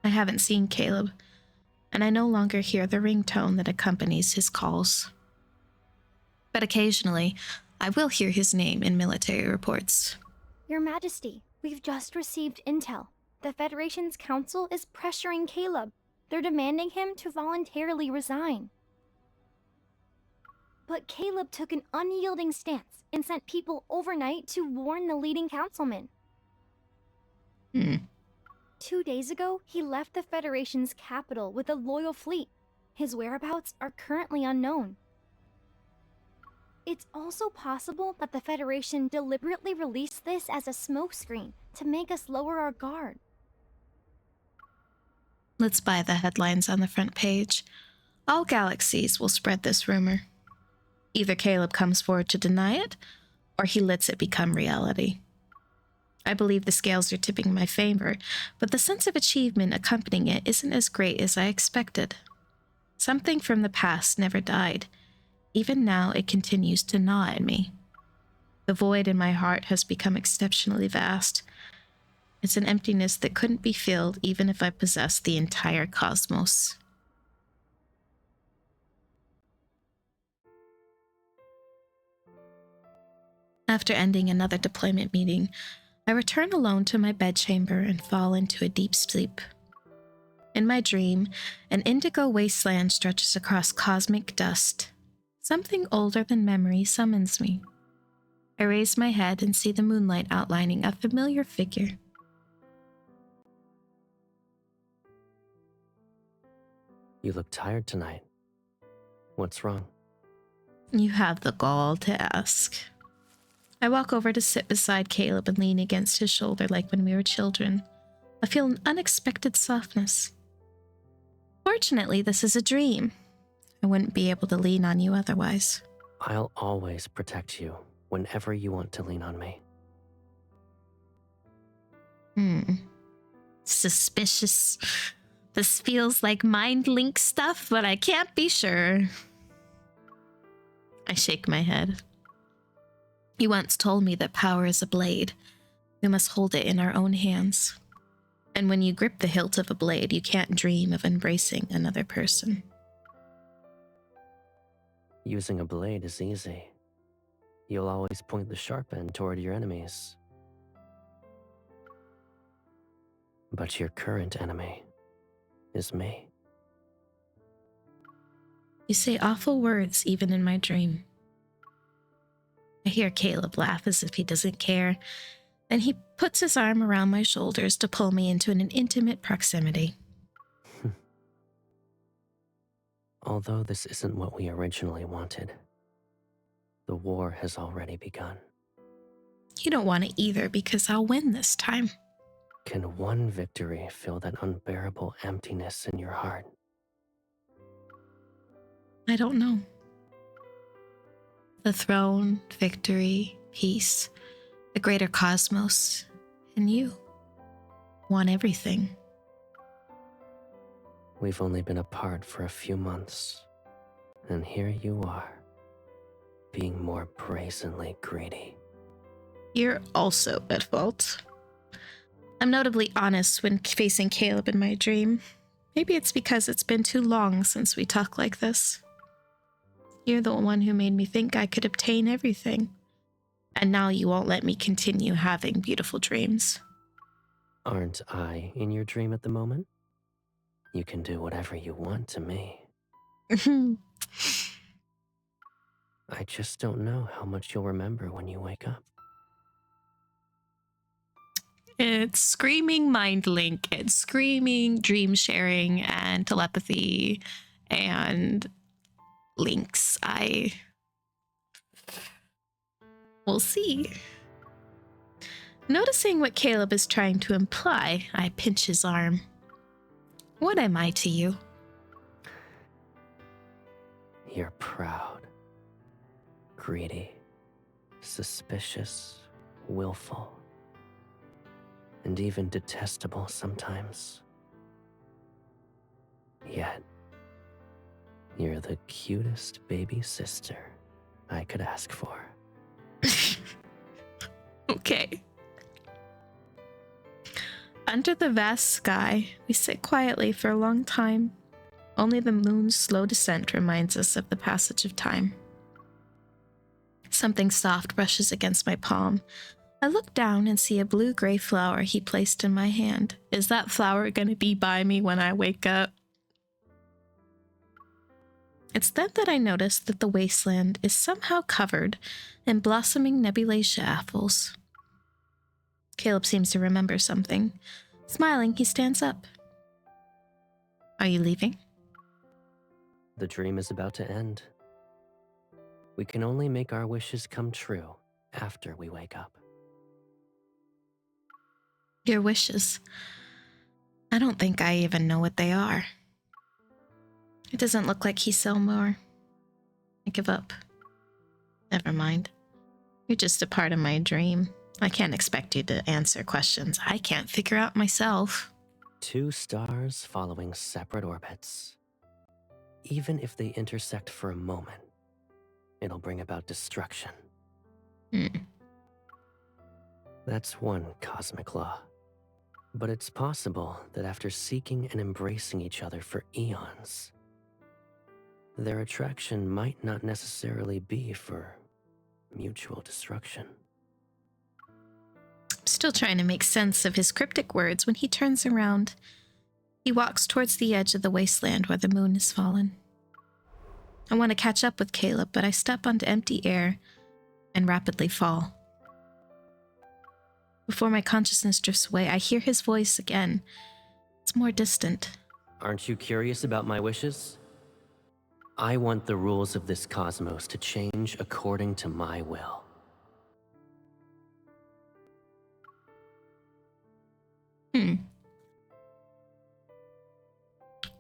A: I haven't seen Caleb, and I no longer hear the ringtone that accompanies his calls. But occasionally, I will hear his name in military reports.
F: Your Majesty, we've just received intel. The Federation's council is pressuring Caleb. They're demanding him to voluntarily resign. But Caleb took an unyielding stance and sent people overnight to warn the leading councilman. 2 days ago, he left the Federation's capital with a loyal fleet. His whereabouts are currently unknown. It's also possible that the Federation deliberately released this as a smokescreen to make us lower our guard.
A: Let's buy the headlines on the front page. All galaxies will spread this rumor. Either Caleb comes forward to deny it, or he lets it become reality. I believe the scales are tipping in my favor, but the sense of achievement accompanying it isn't as great as I expected. Something from the past never died. Even now, it continues to gnaw at me. The void in my heart has become exceptionally vast. It's an emptiness that couldn't be filled even if I possessed the entire cosmos. After ending another deployment meeting, I return alone to my bedchamber and fall into a deep sleep. In my dream, an indigo wasteland stretches across cosmic dust. Something older than memory summons me. I raise my head and see the moonlight outlining a familiar figure.
E: You look tired tonight. What's wrong?
A: You have the gall to ask. I walk over to sit beside Caleb and lean against his shoulder like when we were children. I feel an unexpected softness. Fortunately, this is a dream. I wouldn't be able to lean on you otherwise.
E: I'll always protect you whenever you want to lean on me.
A: Suspicious. This feels like mind link stuff, but I can't be sure. I shake my head. You once told me that power is a blade. We must hold it in our own hands. And when you grip the hilt of a blade, you can't dream of embracing another person.
E: Using a blade is easy. You'll always point the sharp end toward your enemies. But your current enemy is me.
A: You say awful words even in my dream. I hear Caleb laugh as if he doesn't care. Then he puts his arm around my shoulders to pull me into an intimate proximity.
E: Although this isn't what we originally wanted, the war has already begun.
A: You don't want it either because I'll win this time.
E: Can one victory fill that unbearable emptiness in your heart?
A: I don't know. The throne, victory, peace, the greater cosmos, and you want everything.
E: We've only been apart for a few months, and here you are, being more brazenly greedy.
A: You're also at fault. I'm notably honest when facing Caleb in my dream. Maybe it's because it's been too long since we talked like this. You're the one who made me think I could obtain everything. And now you won't let me continue having beautiful dreams.
E: Aren't I in your dream at the moment? You can do whatever you want to me. I just don't know how much you'll remember when you wake up.
A: It's screaming mind link. It's screaming dream sharing and telepathy and links. We'll see. Noticing what Caleb is trying to imply, I pinch his arm. What am I to you?
E: You're proud, greedy, suspicious, willful, and even detestable sometimes. Yet, you're the cutest baby sister I could ask for.
A: Okay. Under the vast sky, we sit quietly for a long time. Only the moon's slow descent reminds us of the passage of time. Something soft brushes against my palm. I look down and see a blue-gray flower he placed in my hand. Is that flower gonna be by me when I wake up? It's then that I notice that the wasteland is somehow covered in blossoming nebulaceae apples. Caleb seems to remember something. Smiling, he stands up. Are you leaving?
E: The dream is about to end. We can only make our wishes come true after we wake up.
A: Your wishes. I don't think I even know what they are. It doesn't look like he's Selmore. I give up. Never mind. You're just a part of my dream. I can't expect you to answer questions I can't figure out myself.
E: 2 stars following separate orbits. Even if they intersect for a moment, it'll bring about destruction. That's one cosmic law. But it's possible that after seeking and embracing each other for eons, their attraction might not necessarily be for mutual destruction.
A: Still trying to make sense of his cryptic words when he turns around. He walks towards the edge of the wasteland where the moon has fallen. I want to catch up with Caleb, but I step onto empty air and rapidly fall. Before my consciousness drifts away, I hear his voice again. It's more distant.
E: Aren't you curious about my wishes? I want the rules of this cosmos to change according to my will.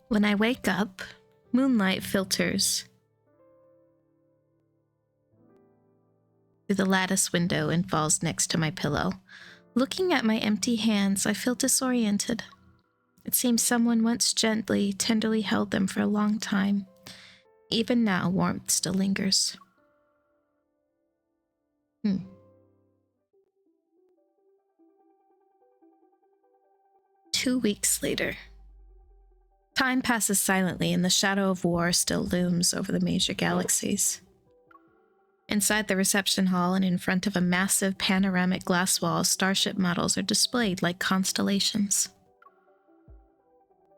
A: When I wake up, moonlight filters through the lattice window and falls next to my pillow. Looking at my empty hands, I feel disoriented. It seems someone once gently, tenderly held them for a long time. Even now, warmth still lingers. 2 weeks later. Time passes silently and the shadow of war still looms over the major galaxies. Inside the reception hall and in front of a massive panoramic glass wall, starship models are displayed like constellations.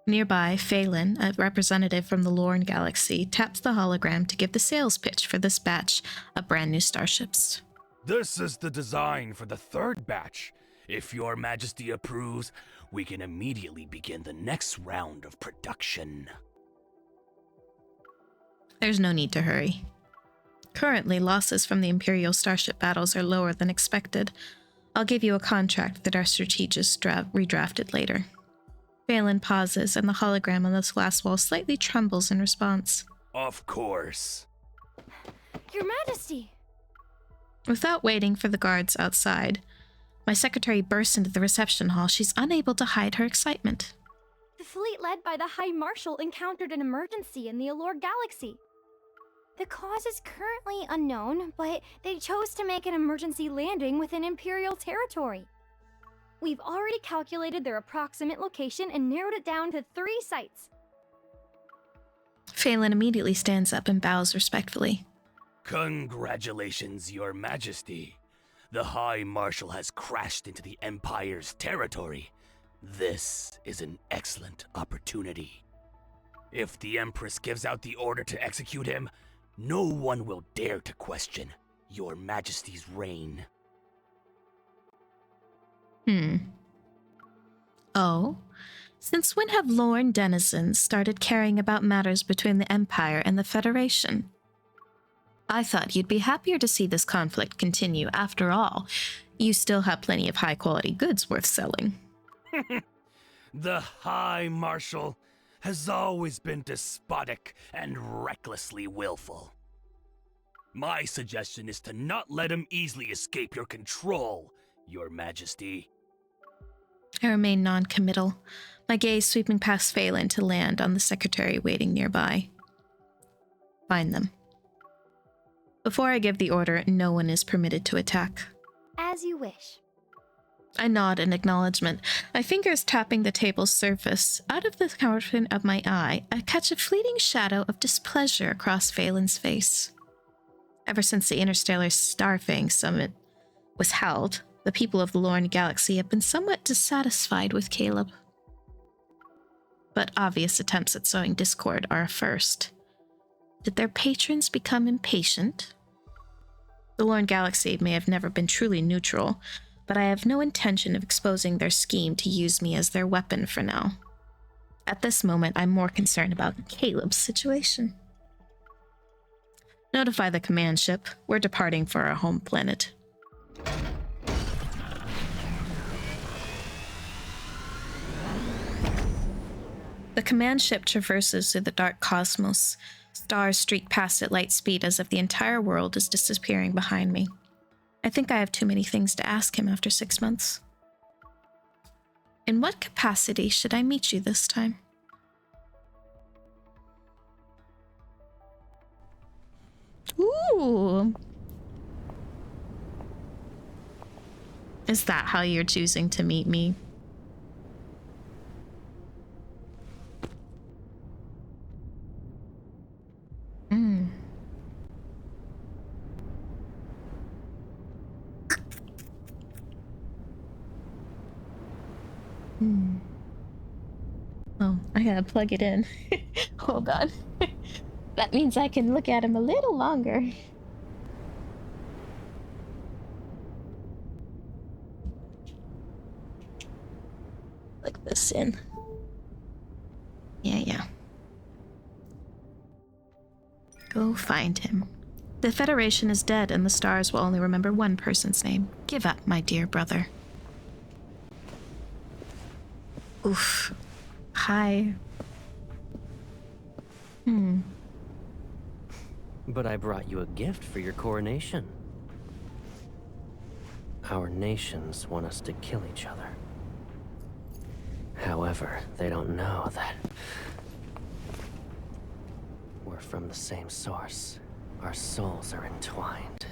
A: Nearby, Phelan, a representative from the Lorne Galaxy, taps the hologram to give the sales pitch for this batch of brand new starships.
C: This is the design for the third batch. If Your Majesty approves, we can immediately begin the next round of production.
A: There's no need to hurry. Currently, losses from the Imperial starship battles are lower than expected. I'll give you a contract that our strategist redrafted later. Phelan pauses, and the hologram on the glass wall slightly trembles in response.
C: Of course.
F: Your Majesty!
A: Without waiting for the guards outside, my secretary bursts into the reception hall. She's unable to hide her excitement.
F: The fleet led by the High Marshal encountered an emergency in the Allure Galaxy. The cause is currently unknown, but they chose to make an emergency landing within Imperial territory. We've already calculated their approximate location and narrowed it down to 3 sites.
A: Phelan immediately stands up and bows respectfully.
C: Congratulations, Your Majesty. The High Marshal has crashed into the Empire's territory. This is an excellent opportunity. If the Empress gives out the order to execute him, no one will dare to question Your Majesty's reign.
A: Oh? Since when have Lorne denizens started caring about matters between the Empire and the Federation? I thought you'd be happier to see this conflict continue. After all, you still have plenty of high-quality goods worth selling.
C: The High Marshal has always been despotic and recklessly willful. My suggestion is to not let him easily escape your control, Your Majesty.
A: I remain non-committal, my gaze sweeping past Phelan to land on the secretary waiting nearby. Find them. Before I give the order, no one is permitted to attack.
F: As you wish.
A: I nod in acknowledgement, my fingers tapping the table's surface. Out of the corner of my eye, I catch a fleeting shadow of displeasure across Phelan's face. Ever since the Interstellar Starfang Summit was held, the people of the Lorne Galaxy have been somewhat dissatisfied with Caleb. But obvious attempts at sowing discord are a first. Did their patrons become impatient? The Lorne Galaxy may have never been truly neutral, but I have no intention of exposing their scheme to use me as their weapon for now. At this moment, I'm more concerned about Caleb's situation. Notify the command ship. We're departing for our home planet. The command ship traverses through the dark cosmos. Stars streak past at light speed as if the entire world is disappearing behind me. I think I have too many things to ask him after 6 months. In what capacity should I meet you this time? Ooh. Is that how you're choosing to meet me? I gotta plug it in. Hold on. That means I can look at him a little longer. Plug this in. Yeah. Go find him. The Federation is dead, and the stars will only remember one person's name. Give up, my dear brother. Oof. Hi.
E: But I brought you a gift for your coronation. Our nations want us to kill each other. However, they don't know that we're from the same source. Our souls are entwined.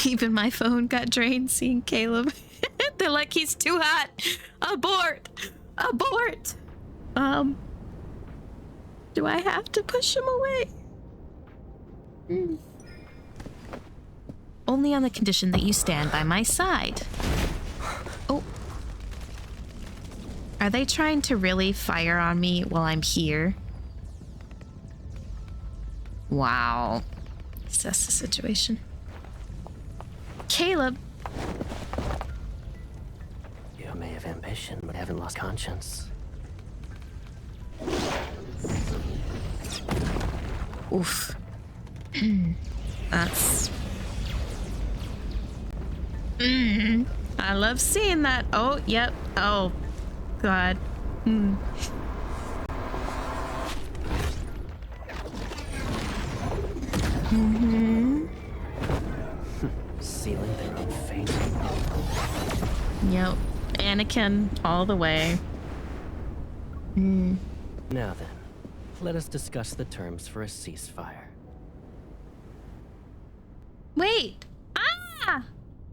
A: Even my phone got drained seeing Caleb. They're like, he's too hot. Abort. Do I have to push him away? Only on the condition that you stand by my side. Oh. Are they trying to really fire on me while I'm here? Wow. That's the situation. Caleb.
E: You may have ambition, but haven't lost conscience.
A: Oof. That's... I love seeing that. Oh, yep. Oh, God.
E: Sealing their own fate.
A: Yep. Anakin all the way.
E: Now then, let us discuss the terms for a ceasefire.
A: Wait. Ah!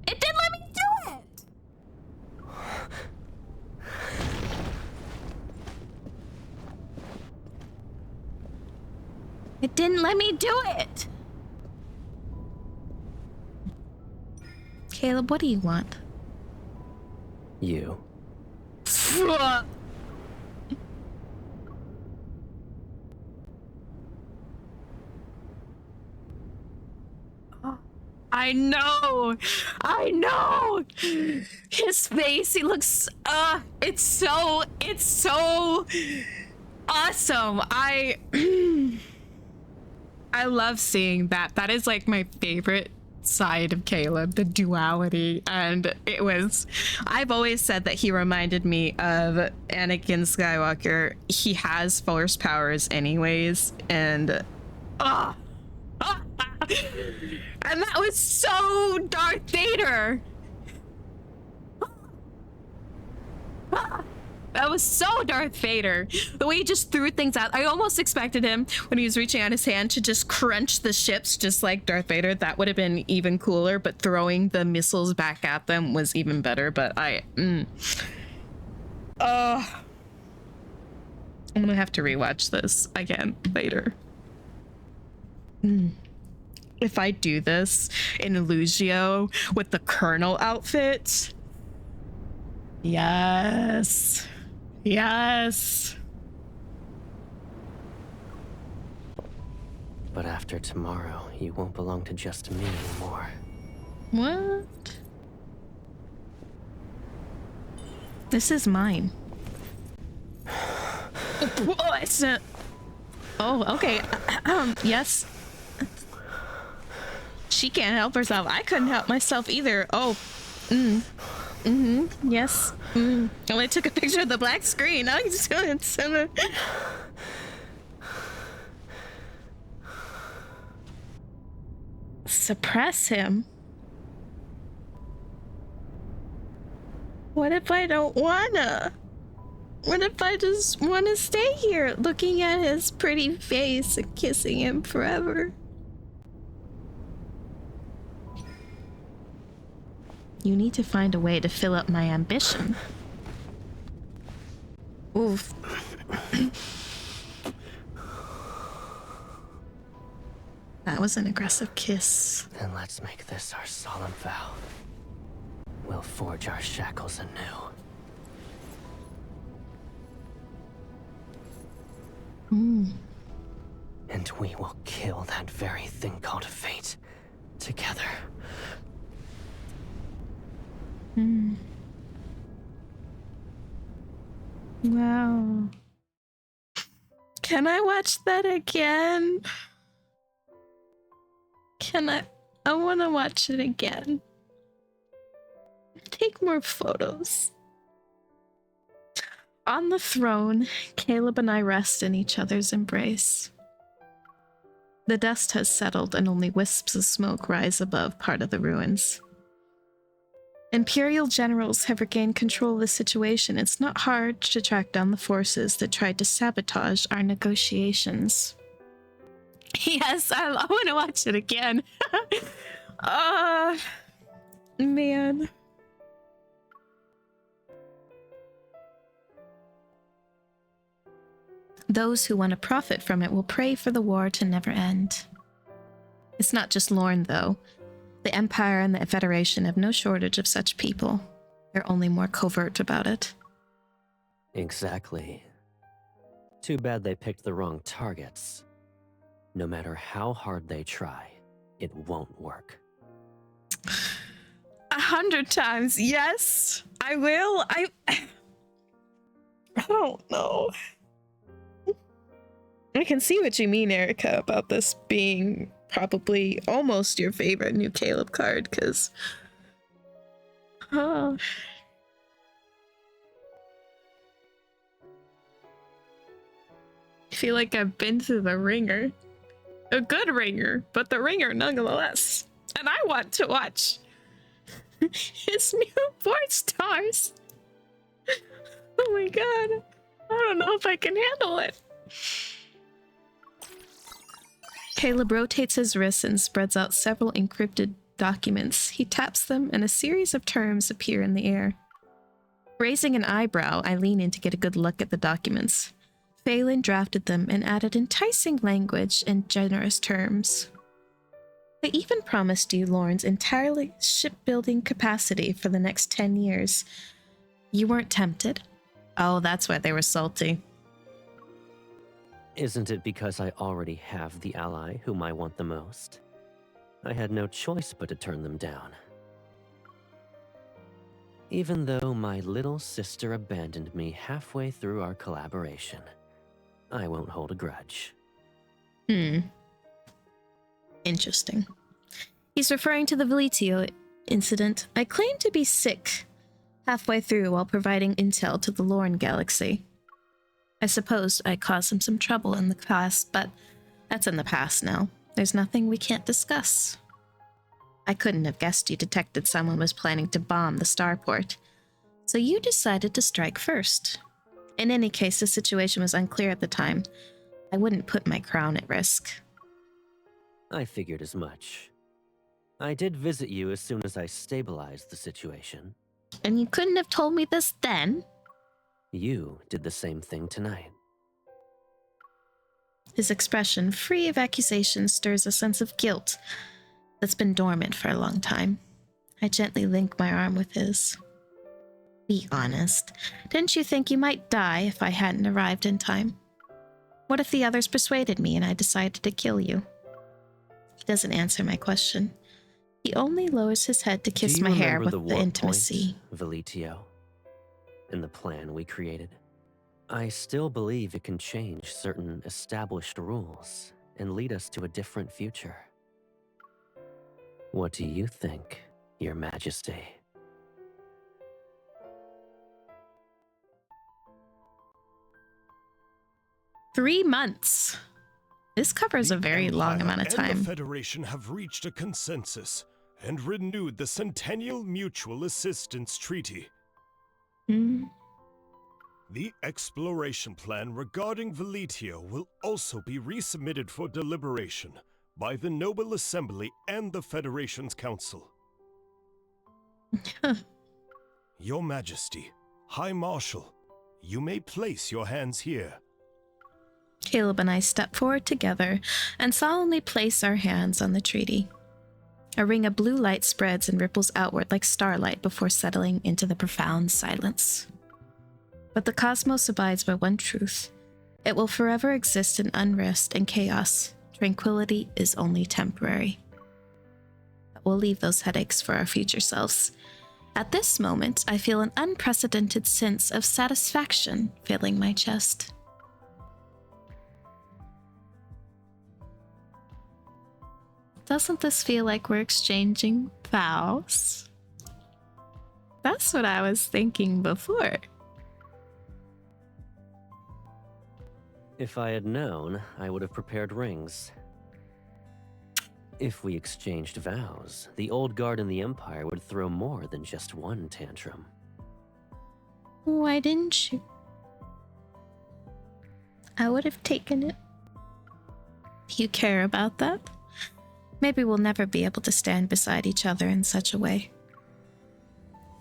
A: It didn't let me do it! It didn't let me do it! Caleb, what do you want?
E: You.
A: I know. His face, he looks, it's so awesome. I love seeing that. That is like my favorite side of Caleb, the duality. And I've always said that he reminded me of Anakin Skywalker. He has force powers anyways, and and that was so Darth Vader. That was so Darth Vader. The way he just threw things out. I almost expected him when he was reaching out his hand to just crunch the ships just like Darth Vader. That would have been even cooler, but throwing the missiles back at them was even better. But I'm gonna have to rewatch this again later. If I do this in Illusio with the Colonel outfit, yes.
E: But after tomorrow, you won't belong to just me anymore.
A: What? This is mine. Oh, it's not. Oh, okay. Yes. She can't help herself. I couldn't help myself either. Oh. Yes. Oh, I took a picture of the black screen. I just suppress him. What if I don't wanna? What if I just wanna stay here looking at his pretty face and kissing him forever? You need to find a way to fill up my ambition. Oof. That was an aggressive kiss.
E: Then let's make this our solemn vow. we'll forge our shackles anew. And we will kill that very thing called fate together.
A: Wow. Can I watch that again? Can I? I want to watch it again. Take more photos. On the throne, Caleb and I rest in each other's embrace. The dust has settled and only wisps of smoke rise above part of the ruins. Imperial generals have regained control of the situation. It's not hard to track down the forces that tried to sabotage our negotiations. Yes, I want to watch it again. Man. Those who want to profit from it will pray for the war to never end. It's not just Lorne, though. The Empire and the Federation have no shortage of such people. They're only more covert about it.
E: Exactly. Too bad they picked the wrong targets. No matter how hard they try, it won't work.
A: 100 times, yes, I will. I don't know. I can see what you mean, Erica, about this being probably almost your favorite new Caleb card, because I feel like I've been through the ringer. A good ringer, but the ringer nonetheless. And I want to watch his new porn stars. Oh my god. I don't know if I can handle it. Caleb rotates his wrists and spreads out several encrypted documents. He taps them and a series of terms appear in the air. Raising an eyebrow, I lean in to get a good look at the documents. Phelan drafted them and added enticing language and generous terms. They even promised you Lorne's entirely shipbuilding capacity for the next 10 years. You weren't tempted? Oh, that's why they were salty.
E: Isn't it because I already have the ally whom I want the most? I had no choice but to turn them down. Even though my little sister abandoned me halfway through our collaboration, I won't hold a grudge.
A: Interesting. He's referring to the Veletio incident. I claimed to be sick halfway through while providing intel to the Lorne Galaxy. I suppose I caused him some trouble in the past, but that's in the past now. There's nothing we can't discuss. I couldn't have guessed you detected someone was planning to bomb the starport, so you decided to strike first. In any case, the situation was unclear at the time. I wouldn't put my crown at risk.
E: I figured as much. I did visit you as soon as I stabilized the situation.
A: And you couldn't have told me this then?
E: You did the same thing tonight.
A: His expression, free of accusation, stirs a sense of guilt that's been dormant for a long time. I gently link my arm with his. Be honest. Didn't you think you might die if I hadn't arrived in time? What if the others persuaded me and I decided to kill you? He doesn't answer my question. He only lowers his head to kiss my hair with the intimacy.
E: Veletio, and the plan we created. I still believe it can change certain established rules and lead us to a different future. What do you think, Your Majesty?
A: "3 months. This covers a very long amount of
G: The
A: time.
G: Federation have reached a consensus and renewed the Centennial Mutual Assistance Treaty. The exploration plan regarding Veletio will also be resubmitted for deliberation by the Noble Assembly and the Federation's Council. Your Majesty, High Marshal, you may place your hands here.
A: Caleb and I step forward together and solemnly place our hands on the treaty. A ring of blue light spreads and ripples outward like starlight before settling into the profound silence. But the cosmos abides by one truth. It will forever exist in unrest and chaos. Tranquility is only temporary. But we'll leave those headaches for our future selves. At this moment, I feel an unprecedented sense of satisfaction filling my chest. Doesn't this feel like we're exchanging vows? That's what I was thinking before.
E: If I had known, I would have prepared rings. If we exchanged vows, the old guard in the Empire would throw more than just one tantrum.
A: Why didn't you? I would have taken it. Do you care about that? Maybe we'll never be able to stand beside each other in such a way.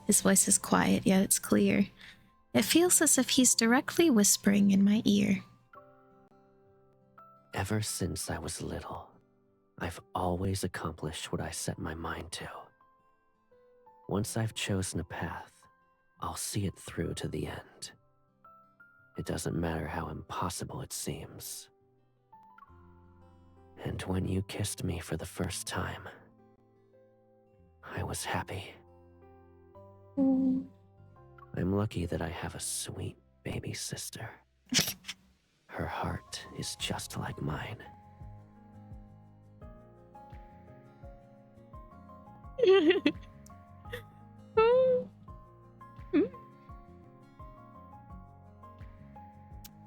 A: His voice is quiet, yet it's clear. It feels as if he's directly whispering in my ear.
E: Ever since I was little, I've always accomplished what I set my mind to. Once I've chosen a path, I'll see it through to the end. It doesn't matter how impossible it seems. And when you kissed me for the first time, I was happy. I'm lucky that I have a sweet baby sister. Her heart is just like mine.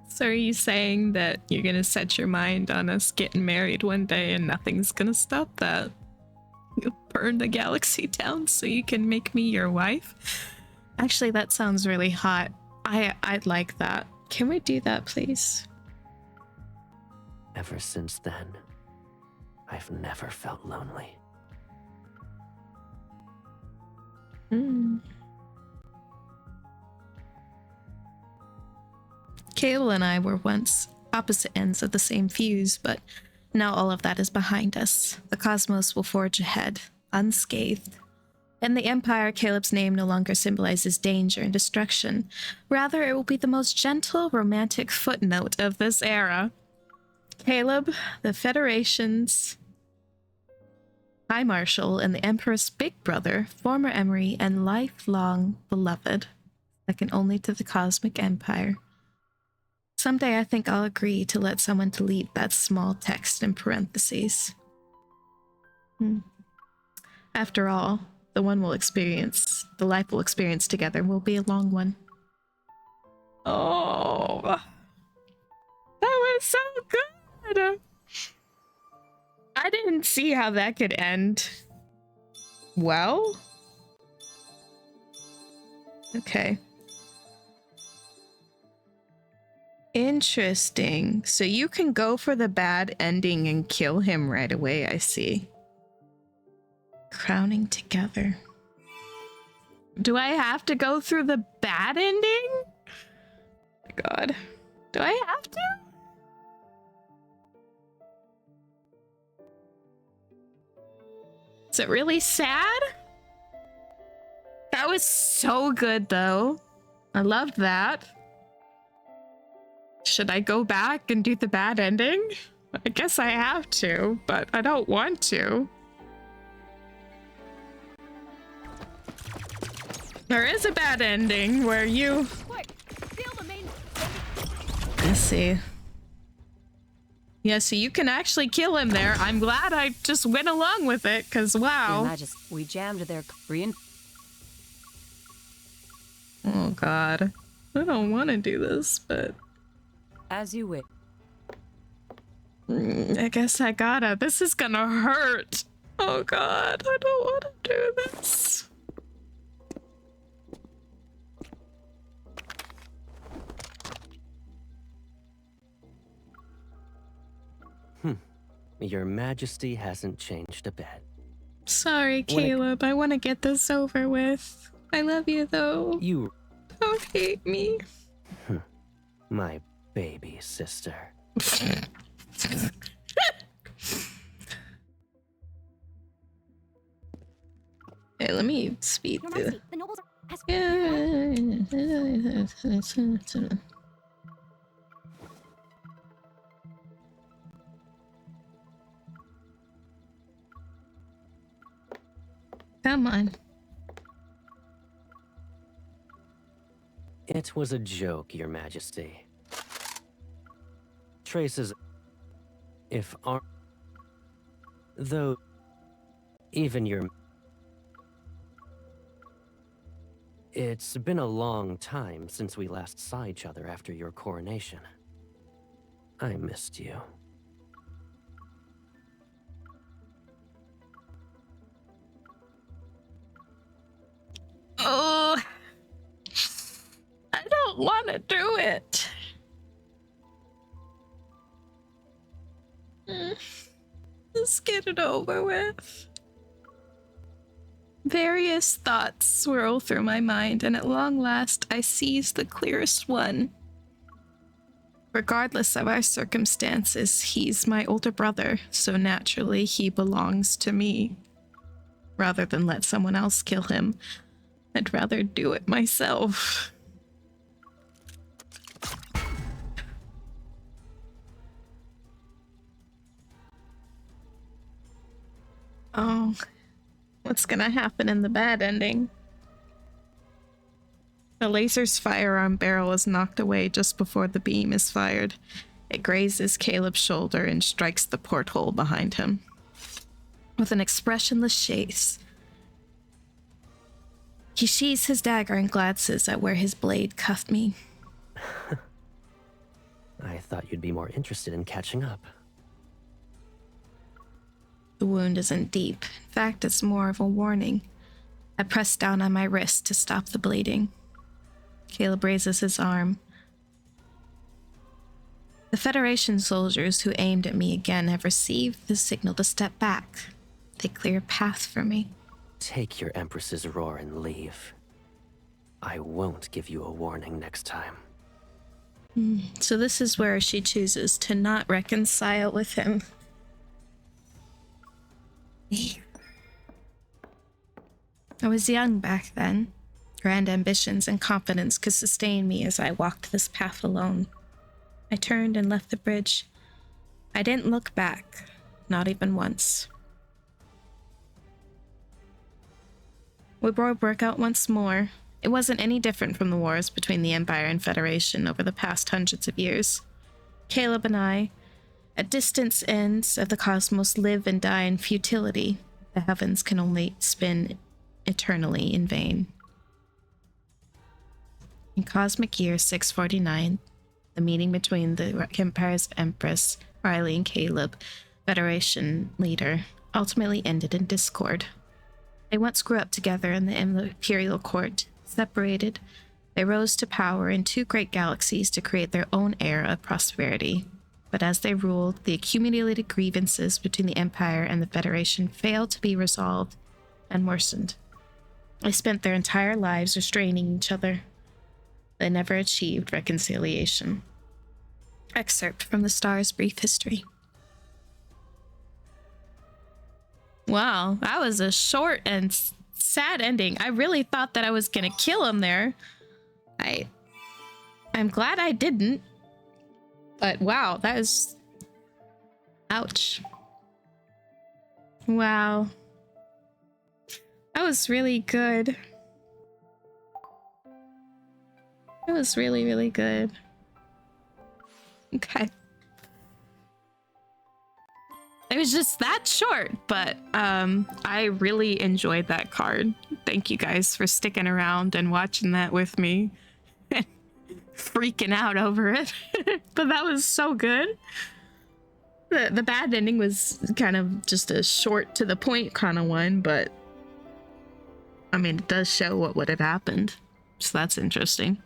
A: So are you saying that you're gonna set your mind on us getting married one day and nothing's gonna stop that? You'll burn the galaxy down so you can make me your wife? Actually, that sounds really hot. I'd like that. Can we do that, please?
E: Ever since then, I've never felt lonely.
A: Caleb and I were once opposite ends of the same fuse, but now all of that is behind us. The cosmos will forge ahead, unscathed. In the Empire, Caleb's name no longer symbolizes danger and destruction. Rather, it will be the most gentle, romantic footnote of this era. Caleb, the Federation's High Marshal, and the Emperor's big brother, former Emery, and lifelong beloved, second only to the Cosmic Empire. Someday I think I'll agree to let someone delete that small text in parentheses. After all, the life we'll experience together will be a long one. Oh, that was so good. I didn't see how that could end well. Okay. Interesting. So you can go for the bad ending and kill him right away, I see. Crowning together. Do I have to go through the bad ending? Oh my God. Do I have to? Is it really sad? That was so good, though. I loved that. Should I go back and do the bad ending? I guess I have to, but I don't want to. There is a bad ending where you...
B: Quick, steal the main...
A: Let's see. Yeah, so you can actually kill him there. I'm glad I just went along with it, because wow.
D: Your Majesty, we jammed their
A: Oh God. I don't want to do this, but...
D: As you wish.
A: I guess I gotta. This is gonna hurt. Oh God, I don't want to do this.
E: Your Majesty hasn't changed a bit.
A: Sorry, Caleb. I want to get this over with. I love you, though.
E: You...
A: Don't hate me.
E: My baby sister.
A: Okay, let me speed
F: Your
A: through.
F: Majesty, the nobles are ask
A: Come on.
E: It was a joke, Your Majesty. Traces... If our... Though... Even your... It's been a long time since we last saw each other after your coronation. I missed you.
A: Oh, I don't want to do it. Let's get it over with. Various thoughts swirl through my mind, and at long last I seize the clearest one. Regardless of our circumstances, he's my older brother, so naturally he belongs to me. Rather than let someone else kill him, I'd rather do it myself. Oh, what's gonna happen in the bad ending? The laser's firearm barrel is knocked away just before the beam is fired. It grazes Caleb's shoulder and strikes the porthole behind him. With an expressionless face, he sheathes his dagger and glances at where his blade cuffed me.
E: I thought you'd be more interested in catching up.
A: The wound isn't deep. In fact, it's more of a warning. I press down on my wrist to stop the bleeding. Caleb raises his arm. The Federation soldiers who aimed at me again have received the signal to step back. They clear a path for me.
E: Take your Empress's roar and leave. I won't give you a warning next time.
A: So this is where she chooses to not reconcile with him. I was young back then. Grand ambitions and confidence could sustain me as I walked this path alone. I turned and left the bridge. I didn't look back, not even once. We broke out once more. It wasn't any different from the wars between the Empire and Federation over the past hundreds of years. Caleb and I, at distant ends of the cosmos, live and die in futility. The heavens can only spin eternally in vain. In cosmic year 649, the meeting between the Empire's Empress, Riley, and Caleb, Federation leader, ultimately ended in discord. They once grew up together in the Imperial court. Separated, they rose to power in two great galaxies to create their own era of prosperity. But as they ruled, the accumulated grievances between the Empire and the Federation failed to be resolved and worsened. They spent their entire lives restraining each other. They never achieved reconciliation. Excerpt from the Star's brief history. Wow, that was a short and sad ending. I really thought that I was gonna kill him there. I'm glad I didn't. But wow, that is... Ouch. Wow. That was really good. That was really, really good. Okay. It was just that short, but I really enjoyed that card. Thank you guys for sticking around and watching that with me. Freaking out over it. But that was so good. The bad ending was kind of just a short to the point kind of one, but I mean, it does show what would have happened. So that's interesting.